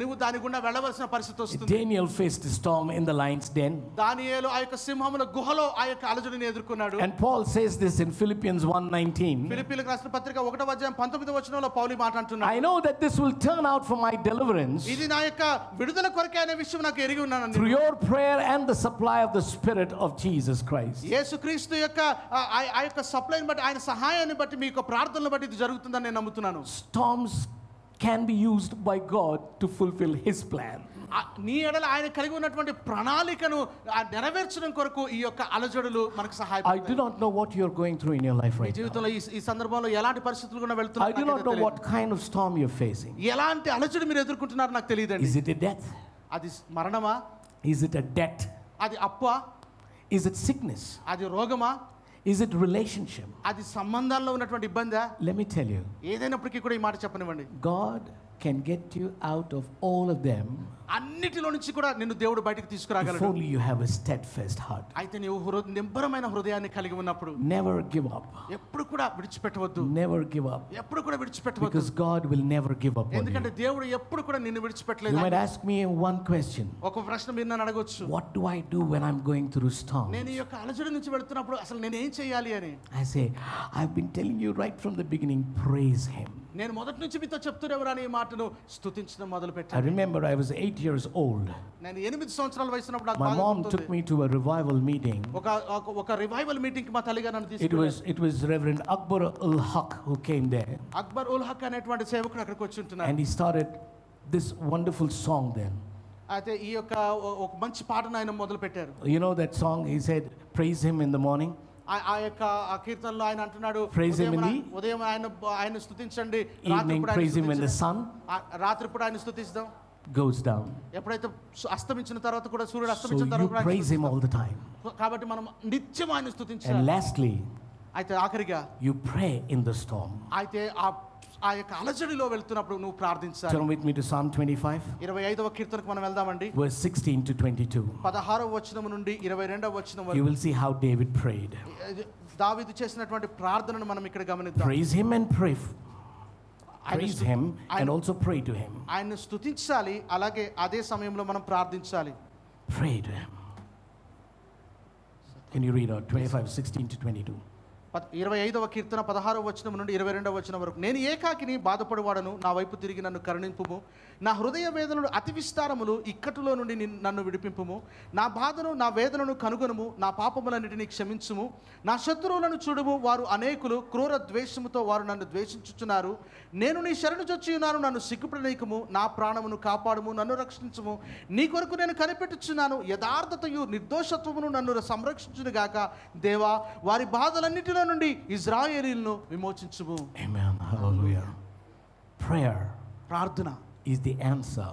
నువ్వు దాని గుండా వెళ్ళవలసిన పరిస్థితి వస్తుంది. Daniel faced the storm in the lion's den. దానియేలు ఆ యొక్క సింహముల గుహలో ఆ యొక్క అలజడిని ఎదుర్కొన్నాడు. And Paul says this in Philippians 1:19. ఫిలిప్పీయులకు రాసిన పత్రిక 1వ అధ్యాయం 19వ వచనంలో పౌలు మాట అంటున్నాడు. I know that this will turn out for my deliverance. ఇది నా యొక్క విడుదల కొరకే అనే విషయం నాకు ఎరిగి ఉన్నాను. Through your prayer and the supply of the Spirit of Jesus Christ. యేసుక్రీస్తు యొక్క ఆ యొక్క సప్లైని బట్టి ఆయన సహాయాన్ని బట్టి మీ యొక్క ప్రార్థనలను బట్టి ఇది జరుగుతుందని నేను నమ్ముతున్నాను. Storms can be used by God to fulfill his plan. నీ ఎడల ఆయన కలిగి ఉన్నటువంటి ప్రణాళికను నెరవేర్చడం కొరకు ఈ యొక్క అలజడులు మనకు సహాయపడతాయి. I do not know what you are going through in your life right now. జీవితంలో ఈ సందర్భంలో ఎలాంటి పరిస్థితులు గుండా వెళ్తున్నారో I do not know what kind of storm you're facing. ఎలాంటి అలజడి మీరు ఎదుర్కొంటున్నారో నాకు తెలియదండి. Is it a death? అది మరణమా? Is it a debt? అది అప్పా? Is it sickness? అది రోగమా? Is it relationship? అది సంబంధాల్లో ఉన్నటువంటి ఇబ్బందా? Let me tell you. ఏదైనప్పటికీ కూడా ఈ మాట చెప్పనివ్వండి. God can get you out of all of them. అన్నిటిలో నుంచి కూడా నిన్ను దేవుడు బయటికి తీసుకురాగలడు. If only you have a steadfast heart. అయితే నీవు నిబ్బరమైన హృదయాన్ని కలిగి ఉన్నప్పుడు Never give up. ఎప్పుడు కూడా విడిచిపెట్టవద్దు. Never give up. ఎప్పుడు కూడా విడిచిపెట్టవద్దు. Because God will never give up on you. ఎందుకంటే దేవుడు ఎప్పుడు కూడా నిన్ను విడిచిపెట్టలేదు. You might ask me one question. ఒక ప్రశ్న మీరు నన్ను అడగొచ్చు. What do I do when I'm going through storms? నేను ఈ యొక్క అలజడి నుంచి వెళ్తున్నప్పుడు అసలు నేను ఏం చేయాలి అని. I say, I've been telling you right from the beginning, praise him. నేను మొదటి నుంచి మీతో చెప్తున్నవరాని ఈ మాటను స్తుతించడం మొదలుపెట్టాను. I remember I was 8 years old. నేను 8 సంవత్సరాల వయసున్నప్పుడు నాకు My బాగా mom గుర్తుంది. took me to a revival meeting. ఒక రివైవల్ మీటింగ్ కి మా తల్లిగా నన్ను తీసుకెళ్లారు. It was Reverend Akbar ul Haq who came there. Akbar ఉల్ హక్ అనేటువంటి సేవకుడు అక్కడికి వచ్చి ఉంటున్నారు. And he started this wonderful song then. అయితే ఈ యొక్క ఒక మంచి పాటను ఆయన మొదలు పెట్టారు. You know that song? He said, praise him in the morning. ఆ యొక్క కీర్తనలో ఆయన అంటున్నాడు, Praise him in the ఉదయం ఆయన స్తుతించండి, evening praise him when the sun రాత్రిపూట ఆయన స్తుతిస్తాం, goes down. ఎప్పుడైతే అస్తమించిన తర్వాత కూడా సూర్యుడు So అస్తమించిన you తర్వాత కూడా praise him all the time. కాబట్టి మనం నిత్యం ఆయన And స్తుతించాలి. lastly, అయితే ఆఖరిగా you pray in the storm. అయితే ఆ యొక్క అలజడిలో వెళ్తున్నప్పుడు నువ్వు ప్రార్థించాలి. Turn with me to Psalm 25. 25వ కీర్తనకు మనం వెళ్దామండి. Verse 16 to 22. 16వ వచనం నుండి 22వ వచనం You వరకు will see how David prayed. దావీదు చేసినటువంటి ప్రార్థనను మనం ఇక్కడ గమనిద్దాం. Praise him and pray. Praise him and also pray to him. ఆయన్ని స్తుతించాలి, అలాగే అదే సమయంలో మనం ప్రార్థించాలి. Pray to him. Can you read out 25, 16 to 22? 25వ కీర్తన 16వ వచనం నుండి 22వ వచనం వరకు. నేను ఏకాకిని బాధపడువాడను, నా వైపు తిరిగి నన్ను కరుణింపుము. నా హృదయ వేదనలు అతి విస్తారములు, ఇక్కట్టులో నుండి నన్ను విడిపింపుము. నా బాధను నా వేదనను కనుగొనుము, నా పాపములన్నిటినీ క్షమించుము. నా శత్రువులను చూడుము, వారు అనేకులు, క్రూర ద్వేషముతో వారు నన్ను ద్వేషించుచున్నారు. నేను నీ శరణు చొచ్చి ఉన్నాను, నన్ను సిగ్గుపడనీయకుము. నా ప్రాణమును కాపాడుము, నన్ను రక్షించుము. నీ కొరకు నేను కనిపెట్టుచున్నాను. యథార్థతయు నిర్దోషత్వమును నన్ను సంరక్షించునుగాక. దేవా, వారి బాధలన్నిటిలో నుండి ఇజ్రాయేలీయులను విమోచించుము. Amen. Hallelujah. Prayer ప్రార్థన is the answer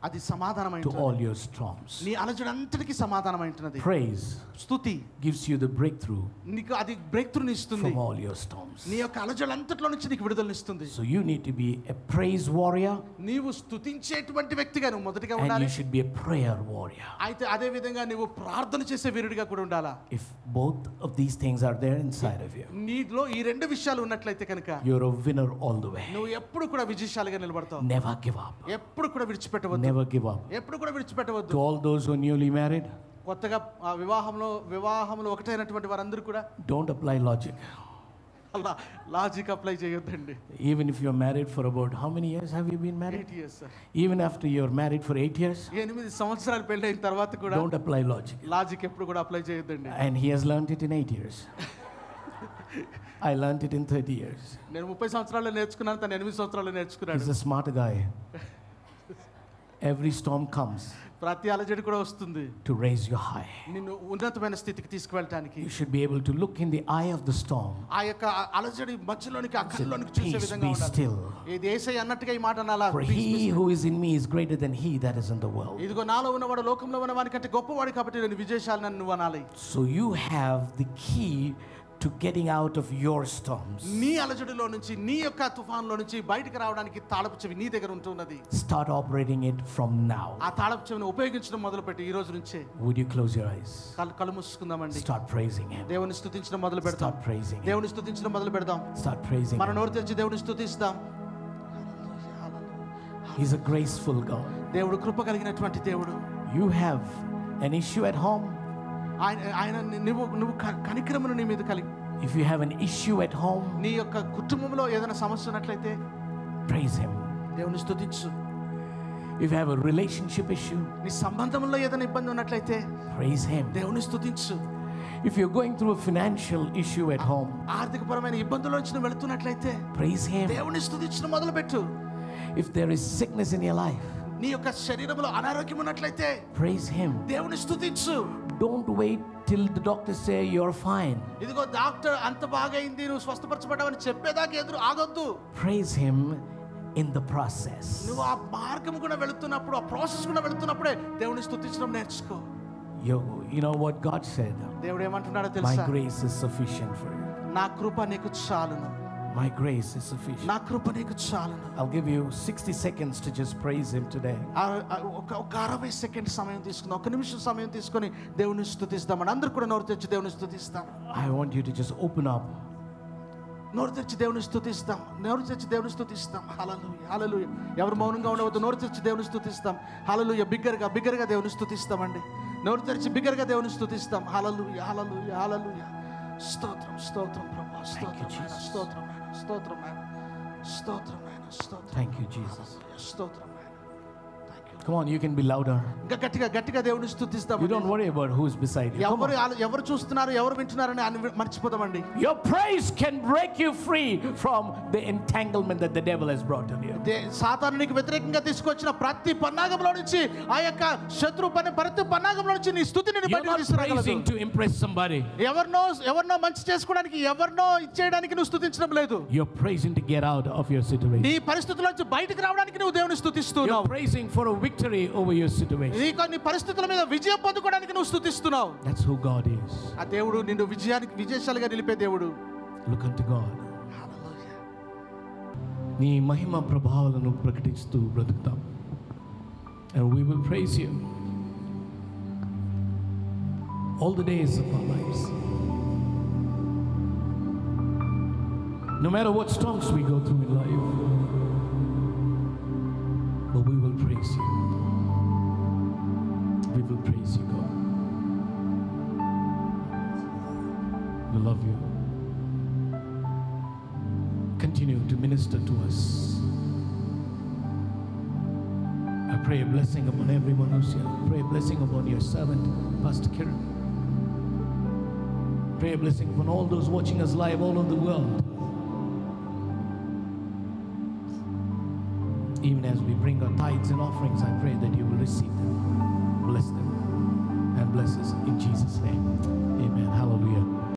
అది సమాధానమైనది to all your storms. నీ అలజడంతటికి సమాధానమైనది. Praise స్తుతి gives you the breakthrough నీకు అది బ్రేక్ త్రూ ఇస్తుంది. from all your storms. నీ యొక్క అలజడంతట్లో నుంచి నీకు విడుదలనిస్తుంది. So you need to be a praise warrior నీవు స్తుతించేటువంటి వ్యక్తిగా నువ్వు మొదటిగా and ఉండాలి. you should be a prayer warrior. అయితే అదే విధంగా నువ్వు ప్రార్థన చేసే వీరుడిగా కూడా ఉండాలా. If both of these things are there inside of you, నీలో ఈ రెండు విషయాలు ఉన్నట్లయితే కనుక you're a winner all the way. నువ్వు ఎప్పుడు కూడా విజయశాలిగా నిలబడతావు. Never give up. ఎప్పుడు కూడా విడిచిపెట్టవద్దు. Never give up. ఎప్పుడు కూడా విడిచిపెట్టవద్దు. To all those who are newly married, కొత్తగా వివాహంలో ఒకటైనటువంటి వారందరూ కూడా don't apply logic. అలా లాజిక్ అప్లై చేయొద్దండి. Even if you're married for about how many years have you been married? 8 years, sir. Even after you're married for 8 years, 8 సంవత్సరాలు పెళ్ళైన తర్వాత కూడా don't apply logic. లాజిక్ ఎప్పుడు కూడా అప్లై చేయొద్దండి. And he has learned it in 8 years. I learned it in 30 years. నేను 30 సంవత్సరాల్లో నేర్చుకున్నాను, తను 8 సంవత్సరాల్లో నేర్చుకున్నాడు. He's a smart guy. Every storm comes ప్రతి అలజడి కూడా వస్తుంది to raise you high. నిన్ను ఉన్నతమైన స్థితికి తీసుకువెళ్ళడానికి. You should be able to look in the eye of the storm. ఆ యొక్క అలజడి మధ్యలోనికి అక్కర్లోనికి చూసే Peace, విధంగా be ఉండాలి. still. ఇది యేసయ్య అన్నట్టుగా ఈ మాట అనాలా. For he who is in me is greater than he that is in the world. ఇదిగో నాలో ఉన్నవాడు లోకంలో ఉన్నవాని కంటే గొప్పవాడు కాబట్టి నేను విజయశాలి నువ్వు అనాలి. So you have the key to getting out of your storms. నీ అలజడిలో నుంచి, నీ యొక్క తుఫాన్లో నుంచి బయటికి రావడానికి తాళపు చెవి నీ దగ్గర ఉంటున్నది. Start operating it from now. ఆ తాళపు చెవిని ఉపయోగించడం మొదలుపెట్టి ఈ రోజు నుంచే. Would you close your eyes? కళ్ళు మూసుకుందామండి. Start praising him. దేవుని స్తుతించడం మొదలు పెడదాం. Start praising him. దేవుని స్తుతించడం మొదలు పెడదాం. Start praising మన him. నోరు తెరిచి దేవుని స్తుతిస్తాం. He's a graceful God. దేవుడు కృప కలిగినటువంటి దేవుడు. You have an issue at home. ఆయన నువ్వు కనికరమును నీ మీద కలిగి. If you have an issue at home, నీ యొక్క కుటుంబంలో ఏదైనా సమస్య ఉన్నట్లయితే praise him. దేవుని స్తుతించు. If you have a relationship issue, నీ సంబంధంలో ఏదైనా ఇబ్బంది ఉన్నట్లయితే praise him. దేవుని స్తుతించు. If you're going through a financial issue at home, ఆర్థికపరమైన ఇబ్బందుల నుంచి నువ్వు వెళ్తున్నట్లయితే praise him. దేవుని స్తుతించడం మొదలుపెట్టు. If there is sickness in your life, నీ యొక్క శరీరంలో అనారోగ్యం ఉన్నట్లయితే praise him. దేవుని స్తుతించు. Don't wait till the doctors say you're fine. ఇదిగో డాక్టర్ అంత బాగైంది నువ్వు స్వస్థపరచబడ్డావని చెప్పేదాకా ఎదురు ఆగొద్దు. Praise him in the process. నువ్వు ఆ మార్గం కూడా వెళుతున్నప్పుడు, ఆ ప్రాసెస్ కూడా వెళుతున్నప్పుడే దేవుని స్తుతించడం నేర్చుకో. You know what God said? దేవుడు ఏమంటున్నాడో My తెలుసా? grace is sufficient for you. నా కృప నీకు చాలును. My grace is sufficient. నా కృప నీకు చాలును. I'll give you 60 seconds to just praise him today. ఒక 60 సెకండ్ సమయం తీసుకుని, 1 నిమిషం సమయం తీసుకొని దేవుని స్తుతిస్తామని అందరూ కూడా నోరు తెరిచి దేవుని స్తుతిస్తాం. I want you to just open up. నోరు తెరిచి దేవుని స్తుతిస్తాం. నోరు తెరిచి దేవుని స్తుతిస్తాం. హల్లెలూయా, హల్లెలూయా. ఎవరు మౌనంగా ఉండవద్దు. నోరు తెరిచి దేవుని స్తుతిస్తాం. హల్లెలూయా. బిగ్గరగా దేవుని స్తుతిస్తామండి. నోరు తెరిచి బిగ్గరగా దేవుని స్తుతిస్తాం. హల్లెలూయా, హల్లెలూయా, హల్లెలూయా. స్తోత్రం, స్తోత్రం ప్రభువా, స్తోత్రం నాయనా, స్తోత్రం నాయనా, స్తోత్రం నాయనా, స్తోత్రం నాయనా, స్తోత్రం. Thank you, Jesus. స్తోత్రం నాయనా. Thank you. Come on, you can be louder. ఇంకా గట్టిగా దేవుని స్తుతిస్తాం. You don't worry about who's beside you. Come on. ఎవరు చూస్తున్నారు, ఎవరు వింటున్నారని మర్చిపోతామండి. Your praise can break you free from the entanglement that the devil has brought on you. సాతాను నీకు వ్యతిరేకంగా తీసుకొచ్చిన ప్రతి పన్నాగంలో నుంచి, ఆ యొక్క శత్రు ప్రతి పన్నాగంలో నుంచి నీ స్తుతిని You're బయటకు not తీసుకురాగలదు. praising to impress somebody. ఎవరినో మంచి చేసుకోవడానికి, ఎవరినో ఇచ్చేయడానికి నువ్వు స్తుతించడం లేదు. You're praising to get out of your situation. నీ పరిస్థితుల నుంచి బయటకు రావడానికి నువ్వు దేవుని స్తుతిస్తున్నావు. You're praising for a victory over your situation. నీ పరిస్థితుల మీద విజయం పొందుకోవడానికి నువ్వు స్తుతిస్తున్నావు. That's who God is. ఆ దేవుడు నిన్ను విజయశాలిగా నిలిపే దేవుడు. Look unto God. నీ మహిమ ప్రభావాలను ప్రకటిస్తూ బ్రతుకుతాం. And we will praise you all the days of our lives. No matter what storms we go through in life, but we will praise you. We will praise you, God. We love you. Continue to minister to us. I pray a blessing upon everyone who's here. Pray a blessing upon your servant, Pastor Kiran. Pray a blessing upon all those watching us live all over the world. Even as we bring our tithes and offerings, I pray that you will receive them, bless them, and bless us in Jesus' name.